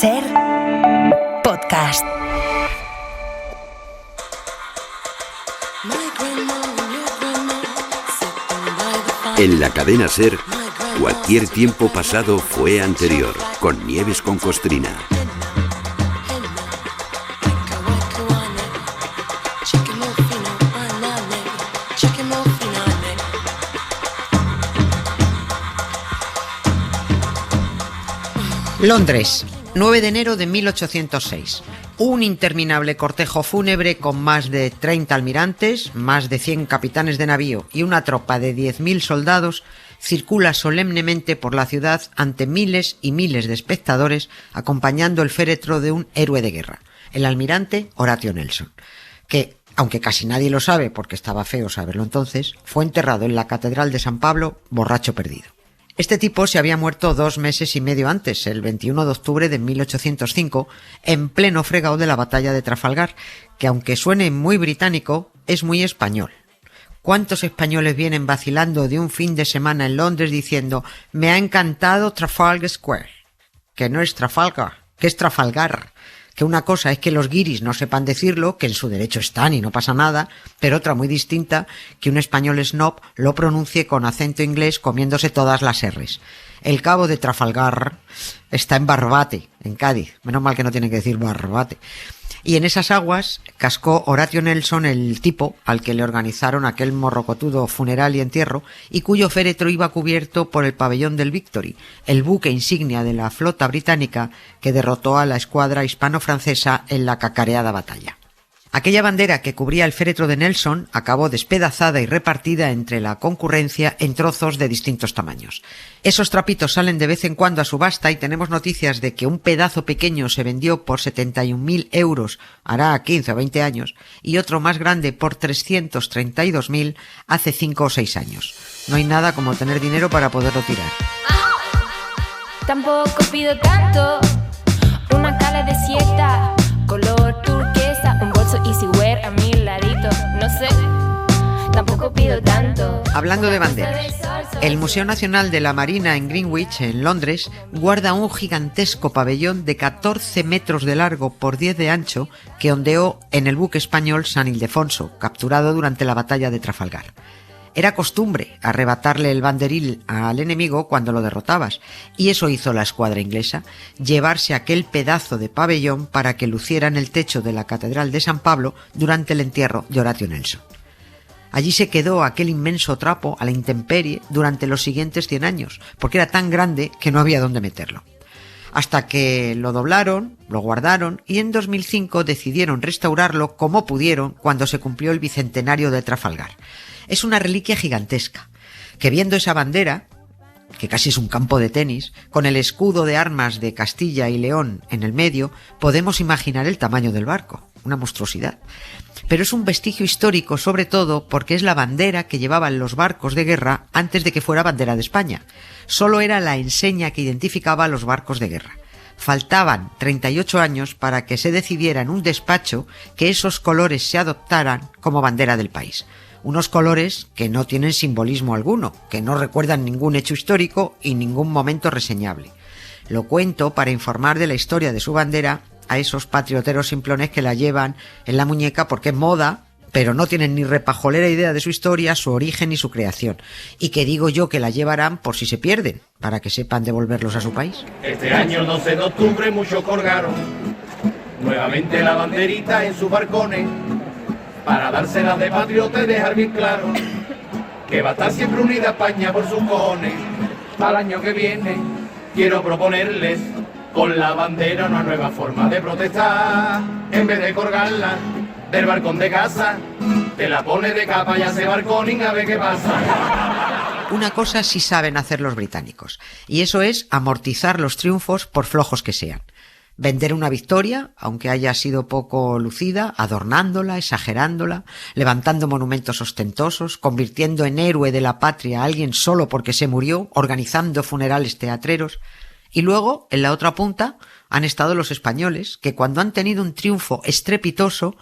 Ser podcast. En la cadena Ser, cualquier tiempo pasado fue anterior, con Nieves con Costrina. Londres, 9 de enero de 1806. Un interminable cortejo fúnebre con más de 30 almirantes, más de 100 capitanes de navío y una tropa de 10.000 soldados circula solemnemente por la ciudad ante miles y miles de espectadores acompañando el féretro de un héroe de guerra, el almirante Horatio Nelson, que, aunque casi nadie lo sabe porque estaba feo saberlo entonces, fue enterrado en la Catedral de San Pablo borracho perdido. Este tipo se había muerto 2 meses y medio antes, el 21 de octubre de 1805, en pleno fregado de la batalla de Trafalgar, que aunque suene muy británico, es muy español. ¿Cuántos españoles vienen vacilando de un fin de semana en Londres diciendo «Me ha encantado Trafalgar Square»? Que no es Trafalgar, que es Trafalgar. Que una cosa es que los guiris no sepan decirlo, que en su derecho están y no pasa nada, pero otra muy distinta, que un español snob lo pronuncie con acento inglés comiéndose todas las R's. El cabo de Trafalgar está en Barbate, en Cádiz. Menos mal que no tiene que decir Barbate. Y en esas aguas cascó Horatio Nelson, el tipo al que le organizaron aquel morrocotudo funeral y entierro, y cuyo féretro iba cubierto por el pabellón del Victory, el buque insignia de la flota británica que derrotó a la escuadra hispano-francesa en la cacareada batalla. Aquella bandera que cubría el féretro de Nelson acabó despedazada y repartida entre la concurrencia en trozos de distintos tamaños. Esos trapitos salen de vez en cuando a subasta y tenemos noticias de que un pedazo pequeño se vendió por 71.000 euros hará 15 o 20 años y otro más grande por 332.000 hace 5 o 6 años. No hay nada como tener dinero para poderlo tirar. Tampoco pido tanto, una cala desierta, color turquesa, un bolso easywear a mi ladito, no sé, tampoco pido tanto. Hablando de banderas, el Museo Nacional de la Marina en Greenwich, en Londres, guarda un gigantesco pabellón de 14 metros de largo por 10 de ancho que ondeó en el buque español San Ildefonso, capturado durante la batalla de Trafalgar. Era costumbre arrebatarle el banderil al enemigo cuando lo derrotabas, y eso hizo la escuadra inglesa, llevarse aquel pedazo de pabellón para que luciera en el techo de la Catedral de San Pablo durante el entierro de Horatio Nelson. Allí se quedó aquel inmenso trapo a la intemperie durante los siguientes 100 años, porque era tan grande que no había dónde meterlo. Hasta que lo doblaron, lo guardaron y en 2005 decidieron restaurarlo como pudieron cuando se cumplió el bicentenario de Trafalgar. Es una reliquia gigantesca, que viendo esa bandera, que casi es un campo de tenis, con el escudo de armas de Castilla y León en el medio, podemos imaginar el tamaño del barco, una monstruosidad. Pero es un vestigio histórico sobre todo porque es la bandera que llevaban los barcos de guerra antes de que fuera bandera de España. Solo era la enseña que identificaba a los barcos de guerra. Faltaban 38 años para que se decidiera en un despacho que esos colores se adoptaran como bandera del país. Unos colores que no tienen simbolismo alguno, que no recuerdan ningún hecho histórico y ningún momento reseñable. Lo cuento para informar de la historia de su bandera a esos patrioteros simplones que la llevan en la muñeca porque es moda, pero no tienen ni repajolera idea de su historia, su origen y su creación. Y que digo yo que la llevarán por si se pierden, para que sepan devolverlos a su país. Este año el 12 de octubre muchos colgaron nuevamente la banderita en sus barcones, para dárselas de patriota y dejar bien claro que va a estar siempre unida España por sus cojones. Para el año que viene quiero proponerles con la bandera una nueva forma de protestar. En vez de colgarla del balcón de casa, te la pones de capa y hace balconing a ver qué pasa. Una cosa sí saben hacer los británicos, y eso es amortizar los triunfos por flojos que sean. Vender una victoria, aunque haya sido poco lucida, adornándola, exagerándola, levantando monumentos ostentosos, convirtiendo en héroe de la patria a alguien solo porque se murió, organizando funerales teatreros. Y luego, en la otra punta, han estado los españoles, que cuando han tenido un triunfo estrepitoso,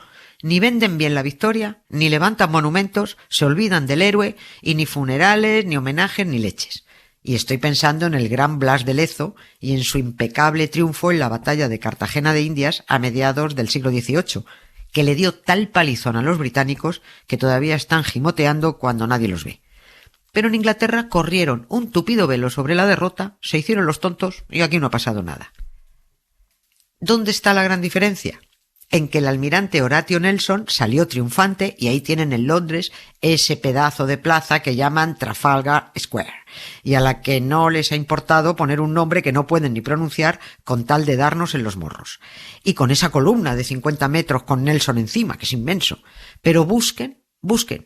ni venden bien la victoria, ni levantan monumentos, se olvidan del héroe, y ni funerales, ni homenajes, ni leches. Y estoy pensando en el gran Blas de Lezo y en su impecable triunfo en la batalla de Cartagena de Indias a mediados del siglo XVIII, que le dio tal palizón a los británicos que todavía están gimoteando cuando nadie los ve. Pero en Inglaterra corrieron un tupido velo sobre la derrota, se hicieron los tontos y aquí no ha pasado nada. ¿Dónde está la gran diferencia? En que el almirante Horatio Nelson salió triunfante y ahí tienen en Londres ese pedazo de plaza que llaman Trafalgar Square y a la que no les ha importado poner un nombre que no pueden ni pronunciar con tal de darnos en los morros. Y con esa columna de 50 metros con Nelson encima, que es inmenso. Pero busquen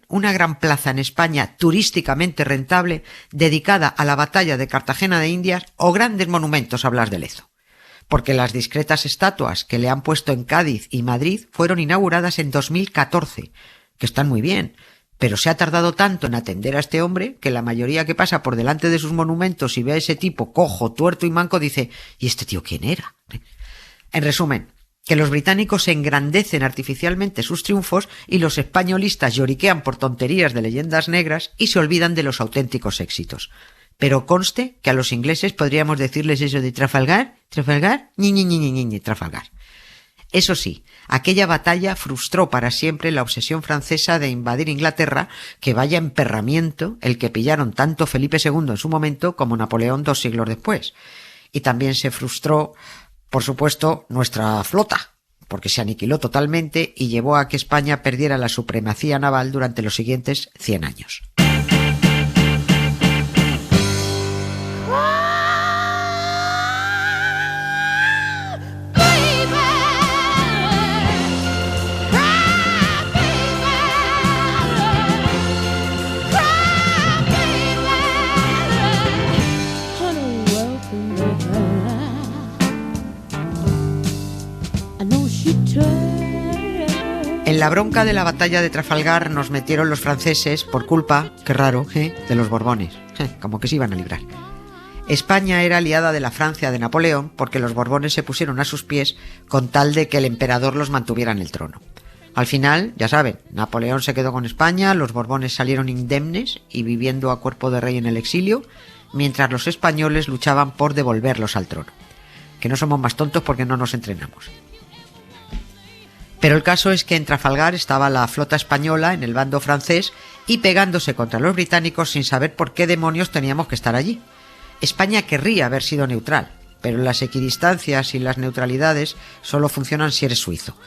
una gran plaza en España turísticamente rentable dedicada a la batalla de Cartagena de Indias o grandes monumentos a Blas de Lezo. Porque las discretas estatuas que le han puesto en Cádiz y Madrid fueron inauguradas en 2014, que están muy bien, pero se ha tardado tanto en atender a este hombre que la mayoría que pasa por delante de sus monumentos y ve a ese tipo cojo, tuerto y manco dice ¿y este tío quién era? En resumen, que los británicos engrandecen artificialmente sus triunfos y los españolistas lloriquean por tonterías de leyendas negras y se olvidan de los auténticos éxitos. Pero conste que a los ingleses podríamos decirles eso de Trafalgar, Trafalgar. Eso sí, aquella batalla frustró para siempre la obsesión francesa de invadir Inglaterra, que vaya emperramiento el que pillaron tanto Felipe II en su momento como Napoleón 2 siglos después. Y también se frustró, por supuesto, nuestra flota, porque se aniquiló totalmente y llevó a que España perdiera la supremacía naval durante los siguientes 100 años. En la bronca de la batalla de Trafalgar nos metieron los franceses por culpa, qué raro, de los Borbones. Como que se iban a librar. España era aliada de la Francia de Napoleón porque los Borbones se pusieron a sus pies con tal de que el emperador los mantuviera en el trono. Al final, ya saben, Napoleón se quedó con España, los Borbones salieron indemnes y viviendo a cuerpo de rey en el exilio, mientras los españoles luchaban por devolverlos al trono. Que no somos más tontos porque no nos entrenamos. Pero el caso es que en Trafalgar estaba la flota española en el bando francés y pegándose contra los británicos sin saber por qué demonios teníamos que estar allí. España querría haber sido neutral, pero las equidistancias y las neutralidades solo funcionan si eres suizo.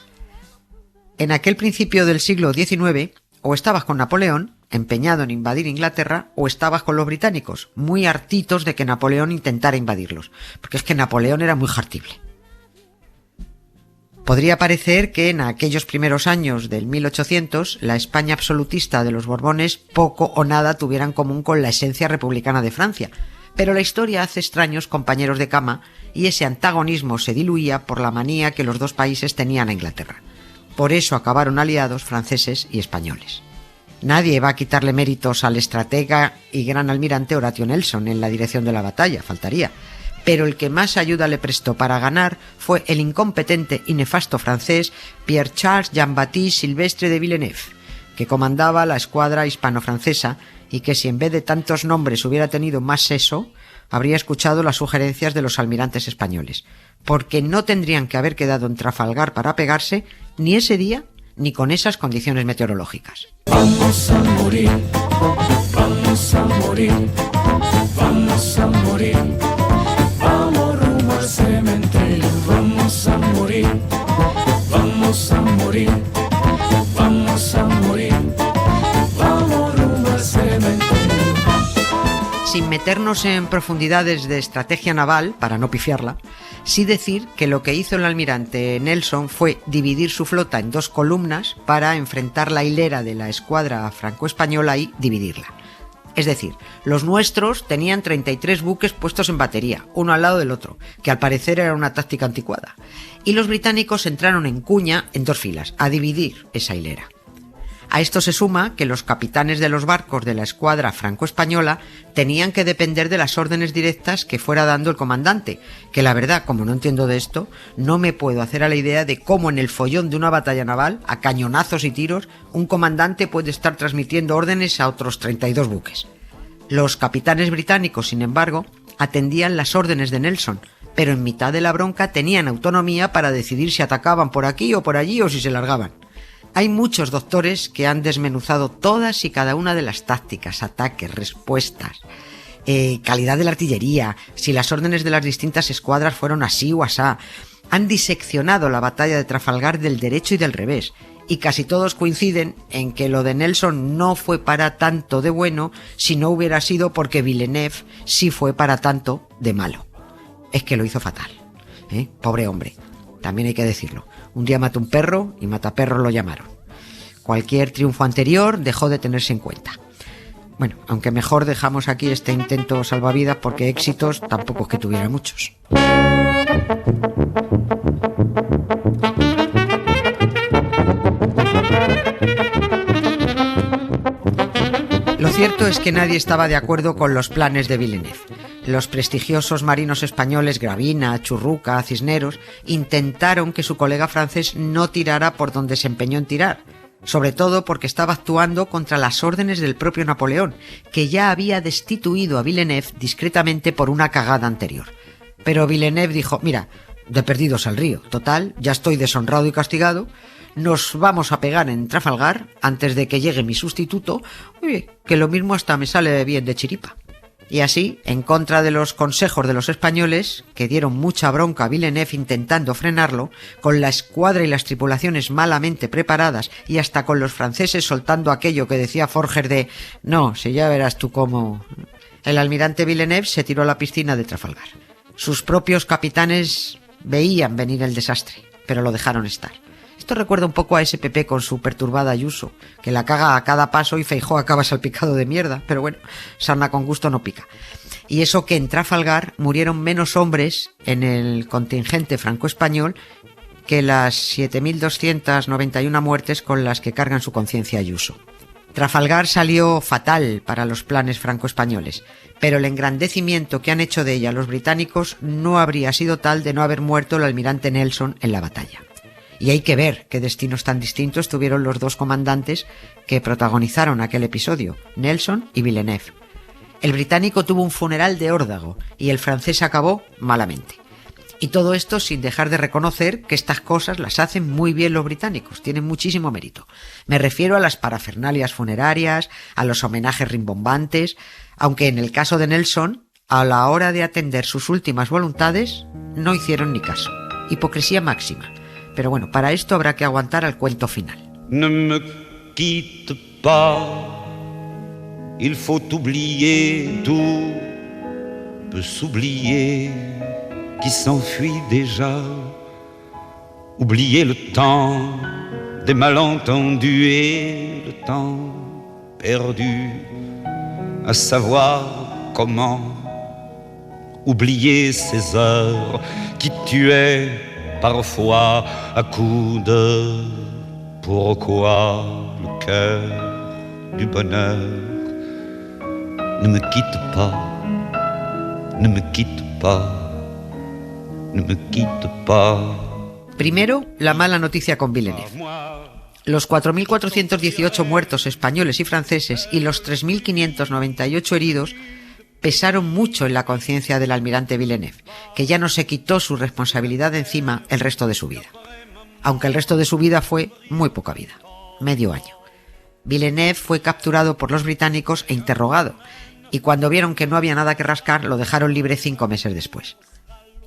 En aquel principio del siglo XIX, o estabas con Napoleón, empeñado en invadir Inglaterra, o estabas con los británicos, muy hartitos de que Napoleón intentara invadirlos, porque es que Napoleón era muy hartible. Podría parecer que en aquellos primeros años del 1800 la España absolutista de los Borbones poco o nada tuviera en común con la esencia republicana de Francia, pero la historia hace extraños compañeros de cama y ese antagonismo se diluía por la manía que los dos países tenían a Inglaterra. Por eso acabaron aliados franceses y españoles. Nadie va a quitarle méritos al estratega y gran almirante Horatio Nelson en la dirección de la batalla, faltaría. Pero el que más ayuda le prestó para ganar fue el incompetente y nefasto francés Pierre-Charles Jean-Baptiste Silvestre de Villeneuve, que comandaba la escuadra hispano-francesa y que si en vez de tantos nombres hubiera tenido más seso, habría escuchado las sugerencias de los almirantes españoles, porque no tendrían que haber quedado en Trafalgar para pegarse ni ese día ni con esas condiciones meteorológicas. Vamos a morir, vamos a morir, vamos a morir. Vamos rumbo al cementerio, vamos a morir, vamos a morir, vamos a morir, vamos rumbo al cementerio. Sin meternos en profundidades de estrategia naval, para no pifiarla, sí decir que lo que hizo el almirante Nelson fue dividir su flota en dos columnas para enfrentar la hilera de la escuadra franco-española y dividirla. Es decir, los nuestros tenían 33 buques puestos en batería, uno al lado del otro, que al parecer era una táctica anticuada. Y los británicos entraron en cuña en dos filas, a dividir esa hilera. A esto se suma que los capitanes de los barcos de la escuadra franco-española tenían que depender de las órdenes directas que fuera dando el comandante, que la verdad, como no entiendo de esto, no me puedo hacer a la idea de cómo en el follón de una batalla naval, a cañonazos y tiros, un comandante puede estar transmitiendo órdenes a otros 32 buques. Los capitanes británicos, sin embargo, atendían las órdenes de Nelson, pero en mitad de la bronca tenían autonomía para decidir si atacaban por aquí o por allí o si se largaban. Hay muchos doctores que han desmenuzado todas y cada una de las tácticas, ataques, respuestas, calidad de la artillería, si las órdenes de las distintas escuadras fueron así o asá. Han diseccionado la batalla de Trafalgar del derecho y del revés, y casi todos coinciden en que lo de Nelson no fue para tanto de bueno si no hubiera sido porque Villeneuve sí fue para tanto de malo. Es que lo hizo fatal, pobre hombre, también hay que decirlo. Un día mató un perro y mataperros lo llamaron. Cualquier triunfo anterior dejó de tenerse en cuenta. Bueno, aunque mejor dejamos aquí este intento salvavidas porque éxitos tampoco es que tuviera muchos. Lo cierto es que nadie estaba de acuerdo con los planes de Villeneuve. Los prestigiosos marinos españoles Gravina, Churruca, Cisneros intentaron que su colega francés no tirara por donde se empeñó en tirar, sobre todo porque estaba actuando contra las órdenes del propio Napoleón, que ya había destituido a Villeneuve discretamente por una cagada anterior. Pero Villeneuve dijo, mira, de perdidos al río, total, ya estoy deshonrado y castigado, nos vamos a pegar en Trafalgar antes de que llegue mi sustituto, que lo mismo hasta me sale bien de chiripa. Y así, en contra de los consejos de los españoles, que dieron mucha bronca a Villeneuve intentando frenarlo, con la escuadra y las tripulaciones malamente preparadas y hasta con los franceses soltando aquello que decía Forger de «No, si ya verás tú cómo...», el almirante Villeneuve se tiró a la piscina de Trafalgar. Sus propios capitanes veían venir el desastre, pero lo dejaron estar. Esto recuerda un poco a SPP con su perturbada Ayuso, que la caga a cada paso y Feijóo acaba salpicado de mierda, pero bueno, sarna con gusto no pica. Y eso que en Trafalgar murieron menos hombres en el contingente franco-español que las 7.291 muertes con las que cargan su conciencia Ayuso. Trafalgar salió fatal para los planes franco-españoles, pero el engrandecimiento que han hecho de ella los británicos no habría sido tal de no haber muerto el almirante Nelson en la batalla. Y hay que ver qué destinos tan distintos tuvieron los dos comandantes que protagonizaron aquel episodio, Nelson y Villeneuve. El británico tuvo un funeral de órdago y el francés acabó malamente. Y todo esto sin dejar de reconocer que estas cosas las hacen muy bien los británicos, tienen muchísimo mérito. Me refiero a las parafernalias funerarias, a los homenajes rimbombantes, aunque en el caso de Nelson, a la hora de atender sus últimas voluntades, no hicieron ni caso. Hipocresía máxima. Pero bueno, para esto habrá que aguantar al cuento final. Ne me quitte pas, il faut oublier, tout peut s'oublier, qui s'enfuit déjà. Oublier le temps des malentendus et le temps perdu, à savoir comment oublier ces heures qui tuaient parfois à coups de pourquoi le cœur du bonheur ne me quitte pas, ne me quitte pas, ne me quitte pas. Primero, la mala noticia con Villeneuve. Los 4.418 muertos españoles y franceses y los 3.598 heridos pesaron mucho en la conciencia del almirante Villeneuve, que ya no se quitó su responsabilidad de encima el resto de su vida. Aunque el resto de su vida fue muy poca vida, medio año. Villeneuve fue capturado por los británicos e interrogado, y cuando vieron que no había nada que rascar, lo dejaron libre 5 meses después.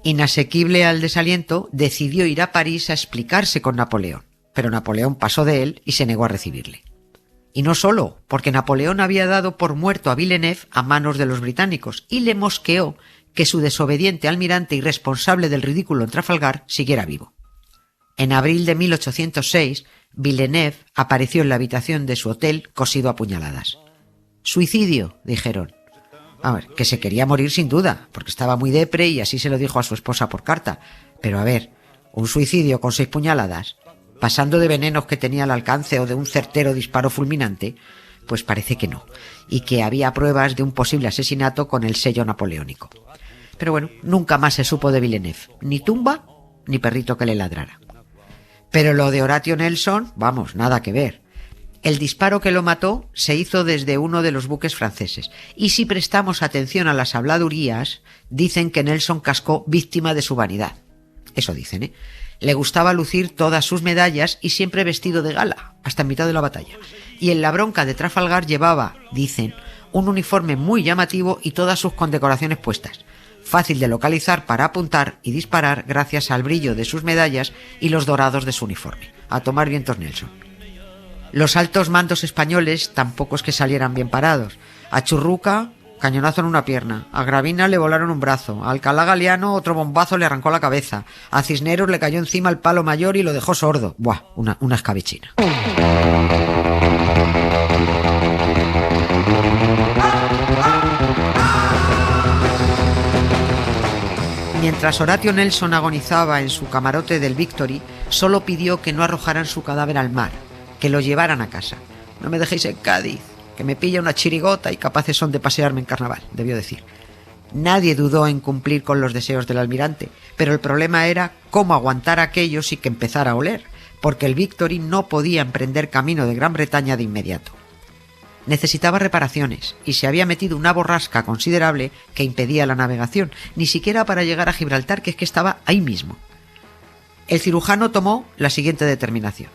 Inasequible al desaliento, decidió ir a París a explicarse con Napoleón, pero Napoleón pasó de él y se negó a recibirle. Y no solo, porque Napoleón había dado por muerto a Villeneuve a manos de los británicos y le mosqueó que su desobediente almirante y responsable del ridículo en Trafalgar siguiera vivo. En abril de 1806, Villeneuve apareció en la habitación de su hotel cosido a puñaladas. «Suicidio», dijeron. A ver, que se quería morir sin duda, porque estaba muy depre y así se lo dijo a su esposa por carta. Pero a ver, un suicidio con 6 puñaladas... pasando de venenos que tenía al alcance o de un certero disparo fulminante, pues parece que no, y que había pruebas de un posible asesinato con el sello napoleónico. Pero bueno, nunca más se supo de Villeneuve, ni tumba ni perrito que le ladrara. Pero lo de Horatio Nelson, vamos, nada que ver. El disparo que lo mató se hizo desde uno de los buques franceses. Y si prestamos atención a las habladurías, dicen que Nelson cascó víctima de su vanidad. Eso dicen, ¿eh? Le gustaba lucir todas sus medallas y siempre vestido de gala, hasta en mitad de la batalla. Y en la bronca de Trafalgar llevaba, dicen, un uniforme muy llamativo y todas sus condecoraciones puestas. Fácil de localizar para apuntar y disparar gracias al brillo de sus medallas y los dorados de su uniforme. A tomar vientos Nelson. Los altos mandos españoles tampoco es que salieran bien parados. A Churruca, cañonazo en una pierna. A Gravina le volaron un brazo. A Alcalá Galiano otro bombazo le arrancó la cabeza. A Cisneros le cayó encima el palo mayor y lo dejó sordo. Buah, una escabechina. Mientras Horatio Nelson agonizaba en su camarote del Victory, solo pidió que no arrojaran su cadáver al mar, que lo llevaran a casa. No me dejéis en Cádiz, que me pilla una chirigota y capaces son de pasearme en carnaval, debió decir. Nadie dudó en cumplir con los deseos del almirante, pero el problema era cómo aguantar aquello sin que empezara a oler, porque el Victory no podía emprender camino de Gran Bretaña de inmediato. Necesitaba reparaciones y se había metido una borrasca considerable que impedía la navegación, ni siquiera para llegar a Gibraltar, que es que estaba ahí mismo. El cirujano tomó la siguiente determinación.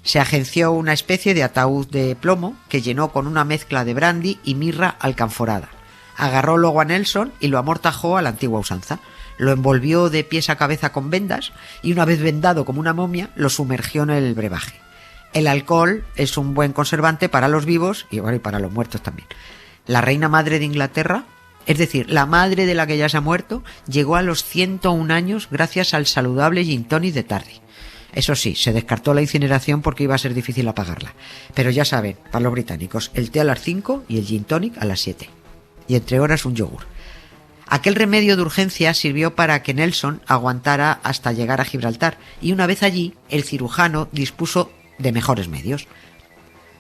Se agenció una especie de ataúd de plomo que llenó con una mezcla de brandy y mirra alcanforada. Agarró luego a Nelson y lo amortajó a la antigua usanza. Lo envolvió de pies a cabeza con vendas y una vez vendado como una momia lo sumergió en el brebaje. El alcohol es un buen conservante para los vivos y bueno, y para los muertos también. La reina madre de Inglaterra, es decir, la madre de la que ya se ha muerto, llegó a los 101 años gracias al saludable gin tonic de Tardy. Eso sí, se descartó la incineración porque iba a ser difícil apagarla. Pero ya saben, para los británicos, el té a las 5 y el gin tonic a las 7. Y entre horas un yogur. Aquel remedio de urgencia sirvió para que Nelson aguantara hasta llegar a Gibraltar y una vez allí, el cirujano dispuso de mejores medios.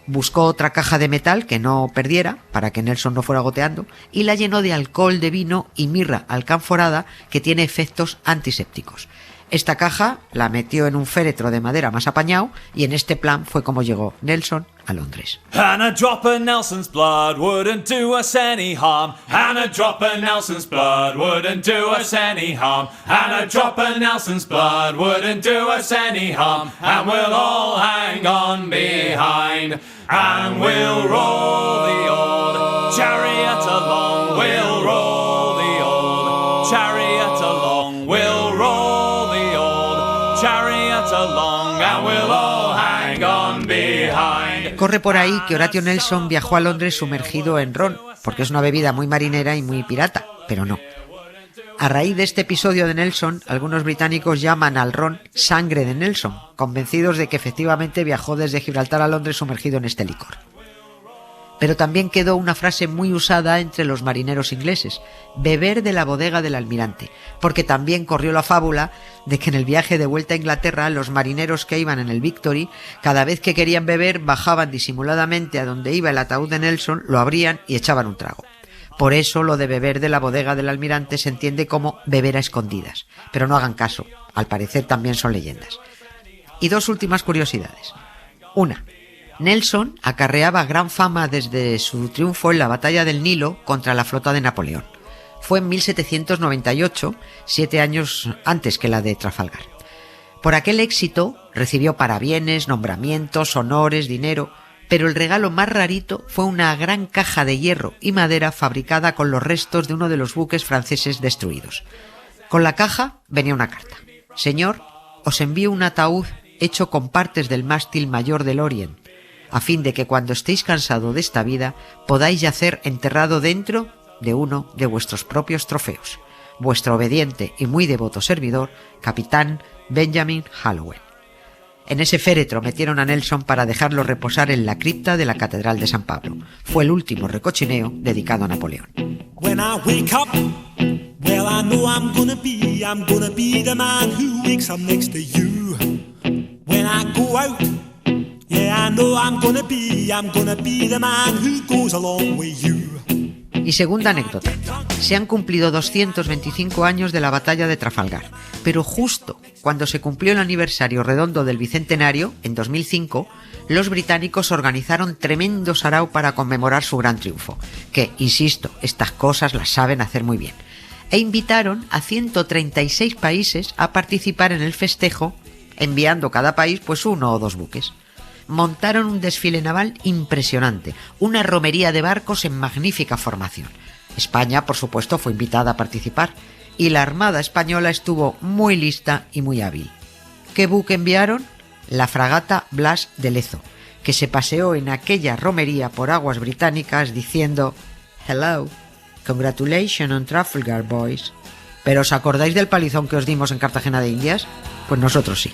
Buscó otra caja de metal que no perdiera para que Nelson no fuera goteando y la llenó de alcohol de vino y mirra alcanforada que tiene efectos antisépticos. Esta caja la metió en un féretro de madera más apañado y en este plan fue como llegó Nelson a Londres. And a drop of Nelson's blood wouldn't do us any harm. And a drop of Nelson's blood wouldn't do us any harm. And a drop of Nelson's blood wouldn't do us any harm. And we'll all hang on behind. And we'll roll the old chariot along. We'll roll the old chariot along. We'll roll the old chariot along. And we'll all hang on behind. Corre por ahí que Horatio Nelson viajó a Londres sumergido en ron, porque es una bebida muy marinera y muy pirata, pero no. A raíz de este episodio de Nelson, algunos británicos llaman al ron sangre de Nelson, convencidos de que efectivamente viajó desde Gibraltar a Londres sumergido en este licor. Pero también quedó una frase muy usada entre los marineros ingleses, beber de la bodega del almirante, porque también corrió la fábula de que en el viaje de vuelta a Inglaterra los marineros que iban en el Victory, cada vez que querían beber, bajaban disimuladamente a donde iba el ataúd de Nelson, lo abrían y echaban un trago. Por eso lo de beber de la bodega del almirante se entiende como beber a escondidas, pero no hagan caso, al parecer también son leyendas. Y dos últimas curiosidades. Una, Nelson acarreaba gran fama desde su triunfo en la batalla del Nilo contra la flota de Napoleón. Fue en 1798, 7 años antes que la de Trafalgar. Por aquel éxito recibió parabienes, nombramientos, honores, dinero, pero el regalo más rarito fue una gran caja de hierro y madera fabricada con los restos de uno de los buques franceses destruidos. Con la caja venía una carta. Señor, os envío un ataúd hecho con partes del mástil mayor del Orient, a fin de que cuando estéis cansado de esta vida podáis yacer enterrado dentro de uno de vuestros propios trofeos. Vuestro obediente y muy devoto servidor, Capitán Benjamin Hallowell. En ese féretro metieron a Nelson para dejarlo reposar en la cripta de la Catedral de San Pablo. Fue el último recochineo dedicado a Napoleón. When I wake up, well I know I'm gonna be the man who wakes up next to you. When I go out, yeah I know I'm gonna be the man who goes along with you. Y segunda anécdota, se han cumplido 225 años de la batalla de Trafalgar. Pero justo cuando se cumplió el aniversario redondo del Bicentenario, en 2005, los británicos organizaron tremendo sarao para conmemorar su gran triunfo, que, insisto, estas cosas las saben hacer muy bien, e invitaron a 136 países a participar en el festejo, enviando cada país pues 1 o 2 buques. Montaron un desfile naval impresionante, una romería de barcos en magnífica formación. España, por supuesto, fue invitada a participar, y la Armada Española estuvo muy lista y muy hábil. ¿Qué buque enviaron? La fragata Blas de Lezo, que se paseó en aquella romería por aguas británicas diciendo «Hello, congratulations on Trafalgar, boys». ¿Pero os acordáis del palizón que os dimos en Cartagena de Indias? Pues nosotros sí.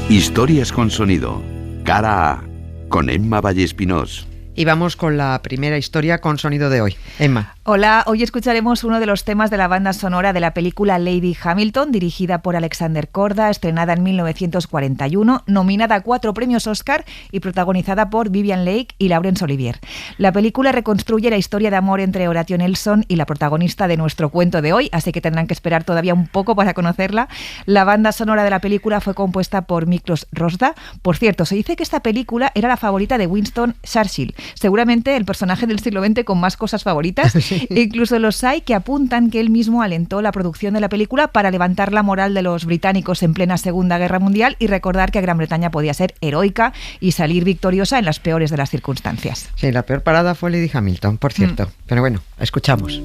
Historias con sonido. Cara A. Con Emma Vallespinós. Y vamos con la primera historia con sonido de hoy. Emma. Hola, hoy escucharemos uno de los temas de la banda sonora de la película Lady Hamilton, dirigida por Alexander Korda, estrenada en 1941, nominada a 4 premios Oscar y protagonizada por Vivien Leigh y Laurence Olivier. La película reconstruye la historia de amor entre Horatio Nelson y la protagonista de nuestro cuento de hoy, así que tendrán que esperar todavía un poco para conocerla. La banda sonora de la película fue compuesta por Miklos Rozda. Por cierto, se dice que esta película era la favorita de Winston Churchill, seguramente el personaje del siglo XX con más cosas favoritas. Sí. Incluso los hay que apuntan que él mismo alentó la producción de la película para levantar la moral de los británicos en plena Segunda Guerra Mundial y recordar que Gran Bretaña podía ser heroica y salir victoriosa en las peores de las circunstancias. Sí, la peor parada fue Lady Hamilton, por cierto. Pero bueno, escuchamos.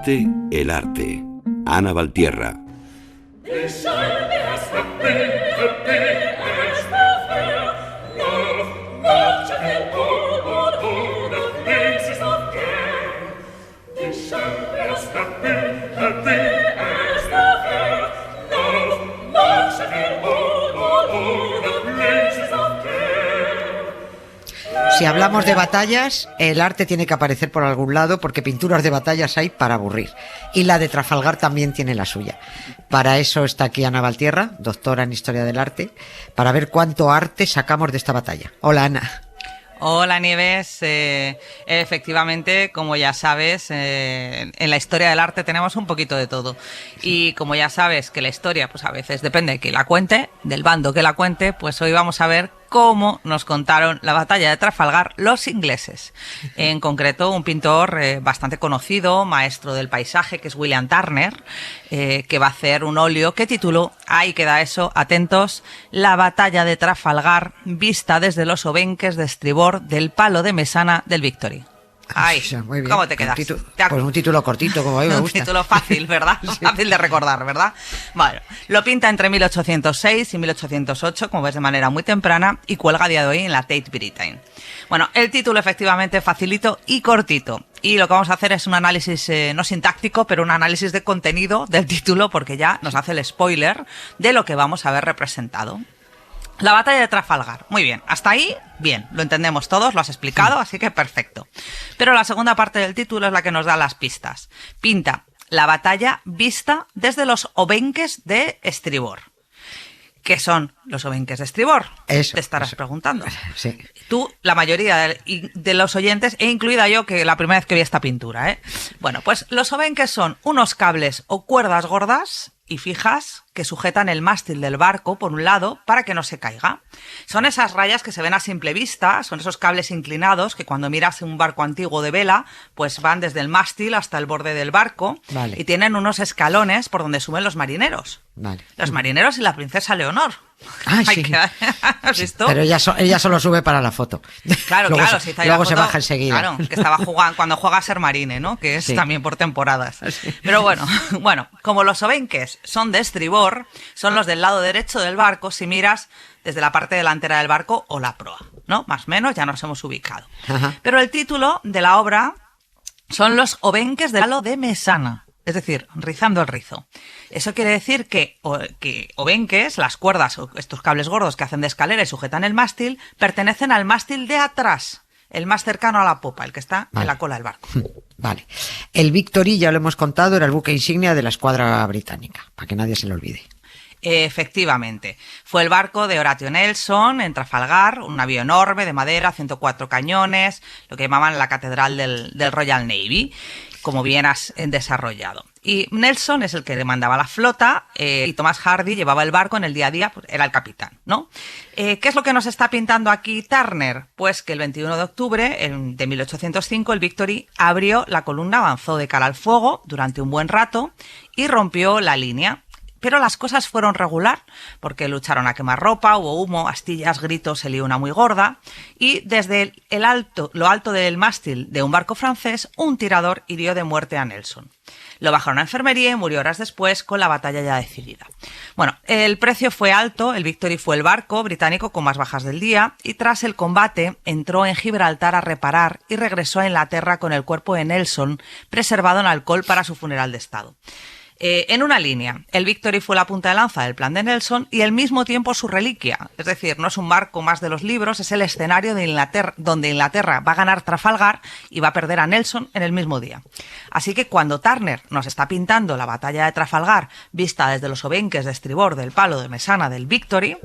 Marte, el arte. Ana Valtierra. Si hablamos de batallas, el arte tiene que aparecer por algún lado, porque pinturas de batallas hay para aburrir. Y la de Trafalgar también tiene la suya. Para eso está aquí Ana Valtierra, doctora en Historia del Arte, para ver cuánto arte sacamos de esta batalla. Hola, Ana. Hola, Nieves. Efectivamente, como ya sabes, en la historia del arte tenemos un poquito de todo. Y como ya sabes que la historia, pues a veces depende de quién la cuente, del bando que la cuente, pues hoy vamos a ver cómo nos contaron la batalla de Trafalgar los ingleses. En concreto, un pintor bastante conocido, maestro del paisaje, que es William Turner, que va a hacer un óleo que tituló, ahí queda eso, atentos, La batalla de Trafalgar vista desde los obenques de estribor del palo de mesana del Victory. Ay, muy bien. ¿Cómo te quedas? Pues un título cortito, como a mí me gusta. Un título fácil, ¿verdad? Sí. Fácil de recordar, ¿verdad? Bueno, lo pinta entre 1806 y 1808, como ves, de manera muy temprana, y cuelga a día de hoy en la Tate Britain. Bueno, el título efectivamente facilito y cortito. Y lo que vamos a hacer es un análisis, no sintáctico, pero un análisis de contenido del título, porque ya nos hace el spoiler de lo que vamos a ver representado. La batalla de Trafalgar. Muy bien. Hasta ahí, bien. Lo entendemos todos, lo has explicado, así que perfecto. Pero la segunda parte del título es la que nos da las pistas. Pinta la batalla vista desde los obenques de estribor. ¿Qué son los obenques de estribor? Eso, te estarás preguntando. Sí. Tú, la mayoría de los oyentes, e incluida yo, que la primera vez que vi esta pintura, ¿eh? Bueno, pues los obenques son unos cables o cuerdas gordas y fijas que sujetan el mástil del barco por un lado para que no se caiga. Son esas rayas que se ven a simple vista, son esos cables inclinados que cuando miras un barco antiguo de vela, pues van desde el mástil hasta el borde del barco. Vale. Y tienen unos escalones por donde suben los marineros. Vale. Los marineros y la princesa Leonor. Ah, sí. ¿Has visto? Pero ella solo sube para la foto. Claro, luego claro. Luego se baja enseguida. Claro, que estaba jugando, cuando juega a ser marine, ¿no? Que es también por temporadas. Sí. Pero bueno, como los obenques son de estribor, son los del lado derecho del barco si miras desde la parte delantera del barco o la proa, ¿no? Más o menos ya nos hemos ubicado. Ajá. Pero el título de la obra son los obenques del palo de mesana. Es decir, rizando el rizo. Eso quiere decir que obenques, las cuerdas o estos cables gordos que hacen de escalera y sujetan el mástil, pertenecen al mástil de atrás, el más cercano a la popa, el que está en la cola del barco. Vale. El Victory, ya lo hemos contado, era el buque insignia de la escuadra británica, para que nadie se lo olvide. Efectivamente. Fue el barco de Horatio Nelson en Trafalgar, un navío enorme de madera, 104 cañones, lo que llamaban la catedral del Royal Navy, como bien has desarrollado. Y Nelson es el que demandaba la flota y Thomas Hardy llevaba el barco en el día a día, pues era el capitán, ¿no? ¿Qué es lo que nos está pintando aquí Turner? Pues que el 21 de octubre de 1805 el Victory abrió la columna, avanzó de cara al fuego durante un buen rato y rompió la línea. Pero las cosas fueron regular, porque lucharon a quemarropa, hubo humo, astillas, gritos, se lió una muy gorda, y desde lo alto del mástil de un barco francés, un tirador hirió de muerte a Nelson. Lo bajaron a enfermería y murió horas después con la batalla ya decidida. Bueno, el precio fue alto, el Victory fue el barco británico con más bajas del día, y tras el combate entró en Gibraltar a reparar y regresó a Inglaterra con el cuerpo de Nelson preservado en alcohol para su funeral de estado. En una línea, el Victory fue la punta de lanza del plan de Nelson y al mismo tiempo su reliquia. Es decir, no es un barco más de los libros, es el escenario de Inglaterra, donde Inglaterra va a ganar Trafalgar y va a perder a Nelson en el mismo día. Así que cuando Turner nos está pintando la batalla de Trafalgar vista desde los obenques de estribor del palo de mesana del Victory,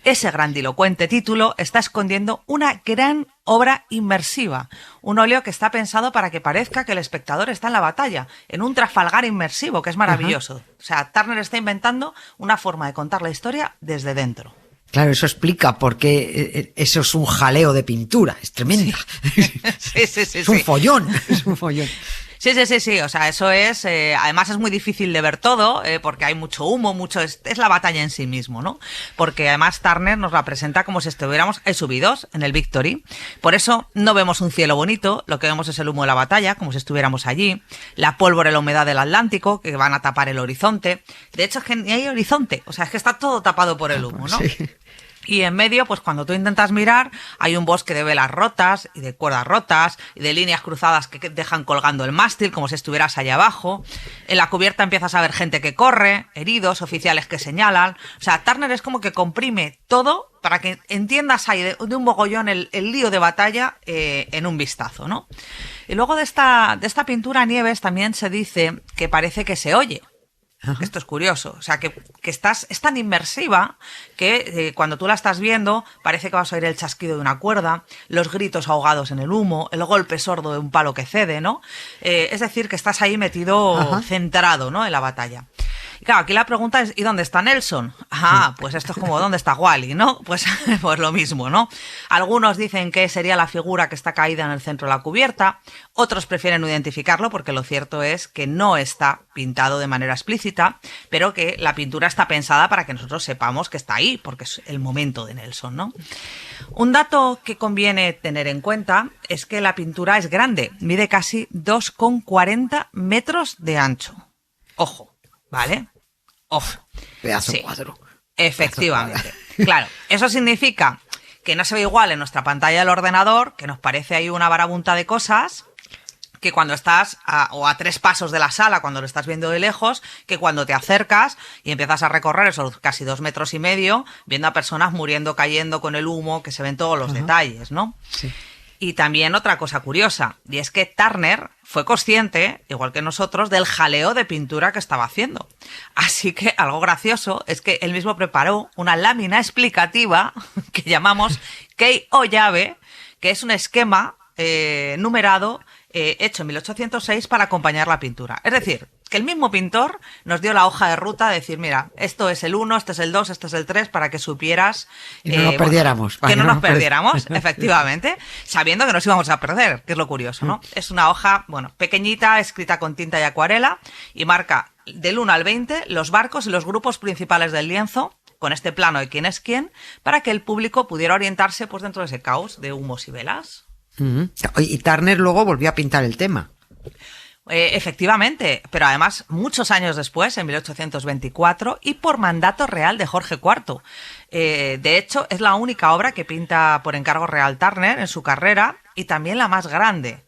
ese grandilocuente título está escondiendo una gran obra inmersiva, un óleo que está pensado para que parezca que el espectador está en la batalla, en un Trafalgar inmersivo, que es maravilloso. Ajá. O sea, Turner está inventando una forma de contar la historia desde dentro. Claro, eso explica por qué eso es un jaleo de pintura, es tremenda. Sí. Es un follón, es un follón. Sí, o sea, eso es, además es muy difícil de ver todo, porque hay mucho humo, es la batalla en sí mismo, ¿no? Porque además Turner nos la presenta como si estuviéramos subidos en el Victory, por eso no vemos un cielo bonito, lo que vemos es el humo de la batalla, como si estuviéramos allí, la pólvora y la humedad del Atlántico, que van a tapar el horizonte, de hecho es que ni hay horizonte, o sea, es que está todo tapado por el humo, ¿no? Sí. Y en medio, pues cuando tú intentas mirar, hay un bosque de velas rotas y de cuerdas rotas y de líneas cruzadas que dejan colgando el mástil como si estuvieras allá abajo. En la cubierta empiezas a ver gente que corre, heridos, oficiales que señalan. O sea, Turner es como que comprime todo para que entiendas ahí de un mogollón el lío de batalla en un vistazo, ¿no? Y luego de esta pintura, Nieves, también se dice que parece que se oye. Ajá. Esto es curioso, o sea, que es tan inmersiva que cuando tú la estás viendo parece que vas a oír el chasquido de una cuerda, los gritos ahogados en el humo, el golpe sordo de un palo que cede, ¿no? Es decir, que estás ahí metido, ajá, centrado, ¿no?, en la batalla. Y claro, aquí la pregunta es, ¿y dónde está Nelson? Pues esto es como, ¿dónde está Wally, no? Pues lo mismo, ¿no? Algunos dicen que sería la figura que está caída en el centro de la cubierta, otros prefieren no identificarlo porque lo cierto es que no está pintado de manera explícita, pero que la pintura está pensada para que nosotros sepamos que está ahí, porque es el momento de Nelson, ¿no? Un dato que conviene tener en cuenta es que la pintura es grande, mide casi 2,40 metros de ancho. Ojo. ¿Vale? Ojo. Pedazo cuadro. Efectivamente. Claro, eso significa que no se ve igual en nuestra pantalla del ordenador, que nos parece ahí una marabunta de cosas, que cuando estás a 3 pasos de la sala, cuando lo estás viendo de lejos, que cuando te acercas y empiezas a recorrer esos casi 2,5 metros, viendo a personas muriendo, cayendo con el humo, que se ven todos los detalles, ¿no? Sí. Y también otra cosa curiosa, y es que Turner fue consciente, igual que nosotros, del jaleo de pintura que estaba haciendo. Así que algo gracioso es que él mismo preparó una lámina explicativa que llamamos key o llave, que es un esquema numerado hecho en 1806 para acompañar la pintura. Es decir, que el mismo pintor nos dio la hoja de ruta de decir, mira, esto es el 1, este es el 2, este es el 3, para que supieras... Y no nos perdiéramos. Que no nos perdiéramos, efectivamente, sabiendo que nos íbamos a perder, que es lo curioso, ¿no? Es una hoja, bueno, pequeñita, escrita con tinta y acuarela, y marca del 1 al 20 los barcos y los grupos principales del lienzo, con este plano de quién es quién, para que el público pudiera orientarse pues dentro de ese caos de humos y velas. Y Turner luego volvió a pintar el tema. Efectivamente, pero además muchos años después, en 1824, y por mandato real de Jorge IV. De hecho, es la única obra que pinta por encargo real Turner en su carrera y también la más grande.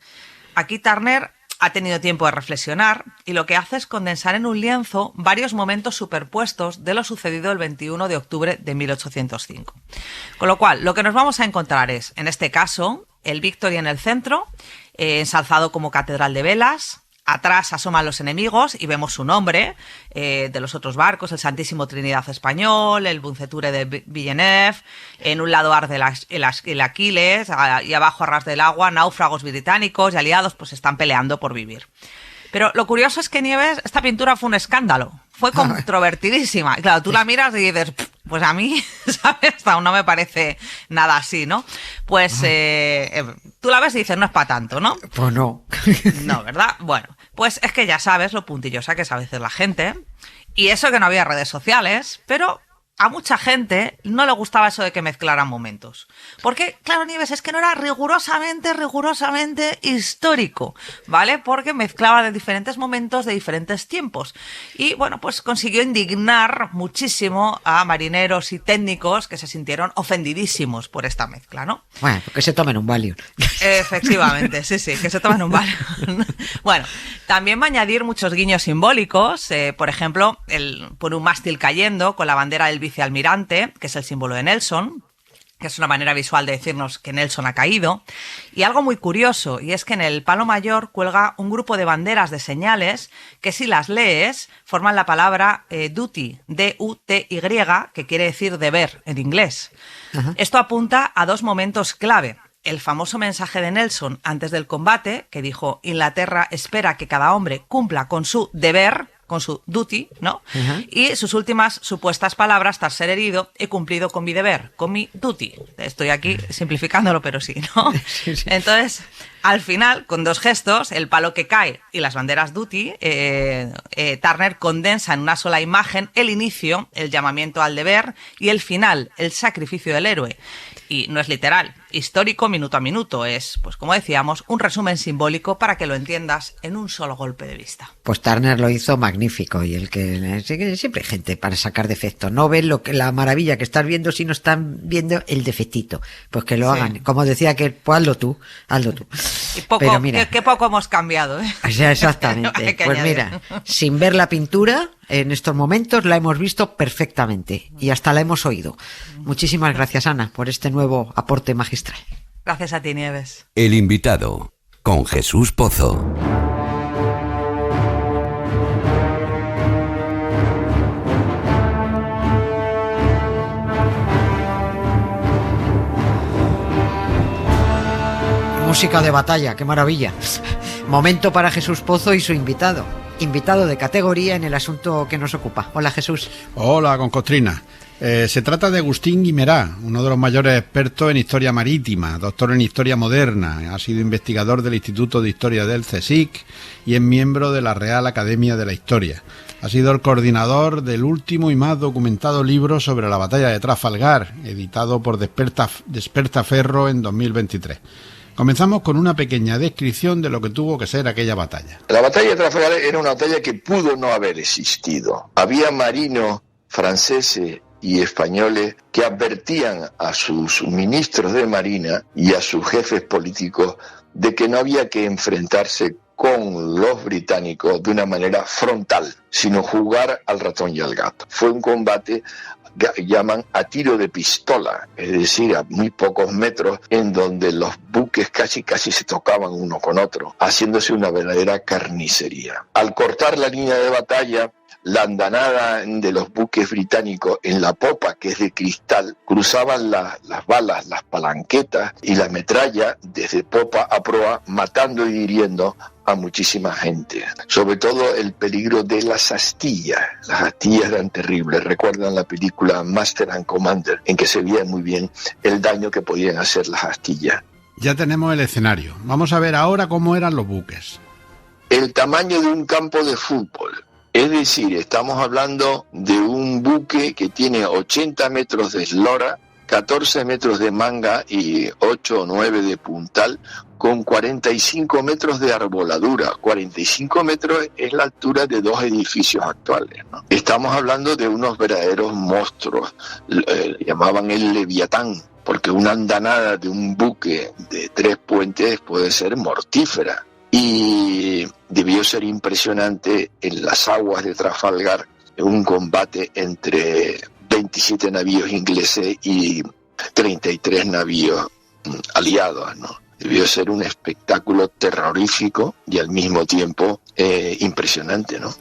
Aquí Turner ha tenido tiempo de reflexionar y lo que hace es condensar en un lienzo varios momentos superpuestos de lo sucedido el 21 de octubre de 1805. Con lo cual, lo que nos vamos a encontrar es, en este caso, el Victory en el centro, ensalzado como catedral de velas. Atrás asoman los enemigos y vemos su nombre de los otros barcos, el Santísimo Trinidad Español, el Bunceture de Villeneuve, en un lado arde el Aquiles y abajo a ras del agua náufragos británicos y aliados pues están peleando por vivir. Pero lo curioso es que Nieves, esta pintura fue un escándalo, fue controvertidísima. Y claro, tú la miras y dices, pues a mí, ¿sabes? Aún no me parece nada así, ¿no? Pues tú la ves y dices, no es para tanto, ¿no? Pues no. No, ¿verdad? Bueno, pues es que ya sabes lo puntillosa que es a veces la gente. Y eso que no había redes sociales, pero a mucha gente no le gustaba eso de que mezclaran momentos. Porque, claro, Nieves, es que no era rigurosamente histórico, ¿vale? Porque mezclaba de diferentes momentos, de diferentes tiempos. Y, bueno, pues consiguió indignar muchísimo a marineros y técnicos que se sintieron ofendidísimos por esta mezcla, ¿no? Bueno, que se tomen un Valium. Efectivamente, sí, que se tomen un Valium. Bueno, también va a añadir muchos guiños simbólicos, por ejemplo, por un mástil cayendo con la bandera del vicealmirante, que es el símbolo de Nelson, que es una manera visual de decirnos que Nelson ha caído. Y algo muy curioso, y es que en el palo mayor cuelga un grupo de banderas de señales que si las lees forman la palabra duty, D-U-T-Y, que quiere decir deber en inglés. Ajá. Esto apunta a 2 momentos clave. El famoso mensaje de Nelson antes del combate, que dijo: Inglaterra espera que cada hombre cumpla con su deber, con su duty, ¿no? Y sus últimas supuestas palabras tras ser herido: he cumplido con mi deber, con mi duty. Estoy aquí simplificándolo, pero sí, ¿no? Sí. Entonces, al final, con 2 gestos, el palo que cae y las banderas duty, Turner condensa en una sola imagen el inicio, el llamamiento al deber, y el final, el sacrificio del héroe. Y no es literal, histórico minuto a minuto, es, pues como decíamos, un resumen simbólico para que lo entiendas en un solo golpe de vista. Pues Turner lo hizo magnífico, y el que siempre hay gente para sacar defectos. No ven la maravilla que estás viendo si no están viendo el defectito. Pues que lo hagan. Como decía que, pues hazlo tú. Y poco, pero mira, qué poco hemos cambiado, ¿eh? O sea, exactamente. Pues mira, sin ver la pintura, en estos momentos la hemos visto perfectamente y hasta la hemos oído. Muchísimas gracias, Ana, por este nuevo aporte magistral. Gracias a ti, Nieves. El invitado, con Jesús Pozo. Música de batalla, qué maravilla. Momento para Jesús Pozo y su invitado. Invitado de categoría en el asunto que nos ocupa. Hola, Jesús. Hola, Concostrina. Se trata de Agustín Guimerá, uno de los mayores expertos en historia marítima, doctor en historia moderna, ha sido investigador del Instituto de Historia del CSIC y es miembro de la Real Academia de la Historia. Ha sido el coordinador del último y más documentado libro sobre la batalla de Trafalgar, editado por Despertaferro en 2023. Comenzamos con una pequeña descripción de lo que tuvo que ser aquella batalla. La batalla de Trafalgar era una batalla que pudo no haber existido. Había marinos franceses y españoles que advertían a sus ministros de marina y a sus jefes políticos de que no había que enfrentarse con los británicos de una manera frontal, sino jugar al ratón y al gato. Fue un combate que llaman a tiro de pistola, es decir, a muy pocos metros, en donde los buques casi se tocaban uno con otro, haciéndose una verdadera carnicería. Al cortar la línea de batalla, la andanada de los buques británicos en la popa, que es de cristal, cruzaban las balas, las palanquetas y la metralla desde popa a proa, matando y hiriendo a muchísima gente. Sobre todo el peligro de las astillas. Las astillas eran terribles. Recuerdan la película Master and Commander, en que se veía muy bien el daño que podían hacer las astillas. Ya tenemos el escenario. Vamos a ver ahora cómo eran los buques. El tamaño de un campo de fútbol. Es decir, estamos hablando de un buque que tiene 80 metros de eslora, 14 metros de manga y 8 o 9 de puntal, con 45 metros de arboladura. 45 metros es la altura de 2 edificios actuales, ¿no? Estamos hablando de unos verdaderos monstruos. Llamaban el Leviatán, porque una andanada de un buque de 3 puentes puede ser mortífera. Y debió ser impresionante en las aguas de Trafalgar, un combate entre 27 navíos ingleses y 33 navíos aliados, ¿no? Debió ser un espectáculo terrorífico y al mismo tiempo impresionante, ¿no?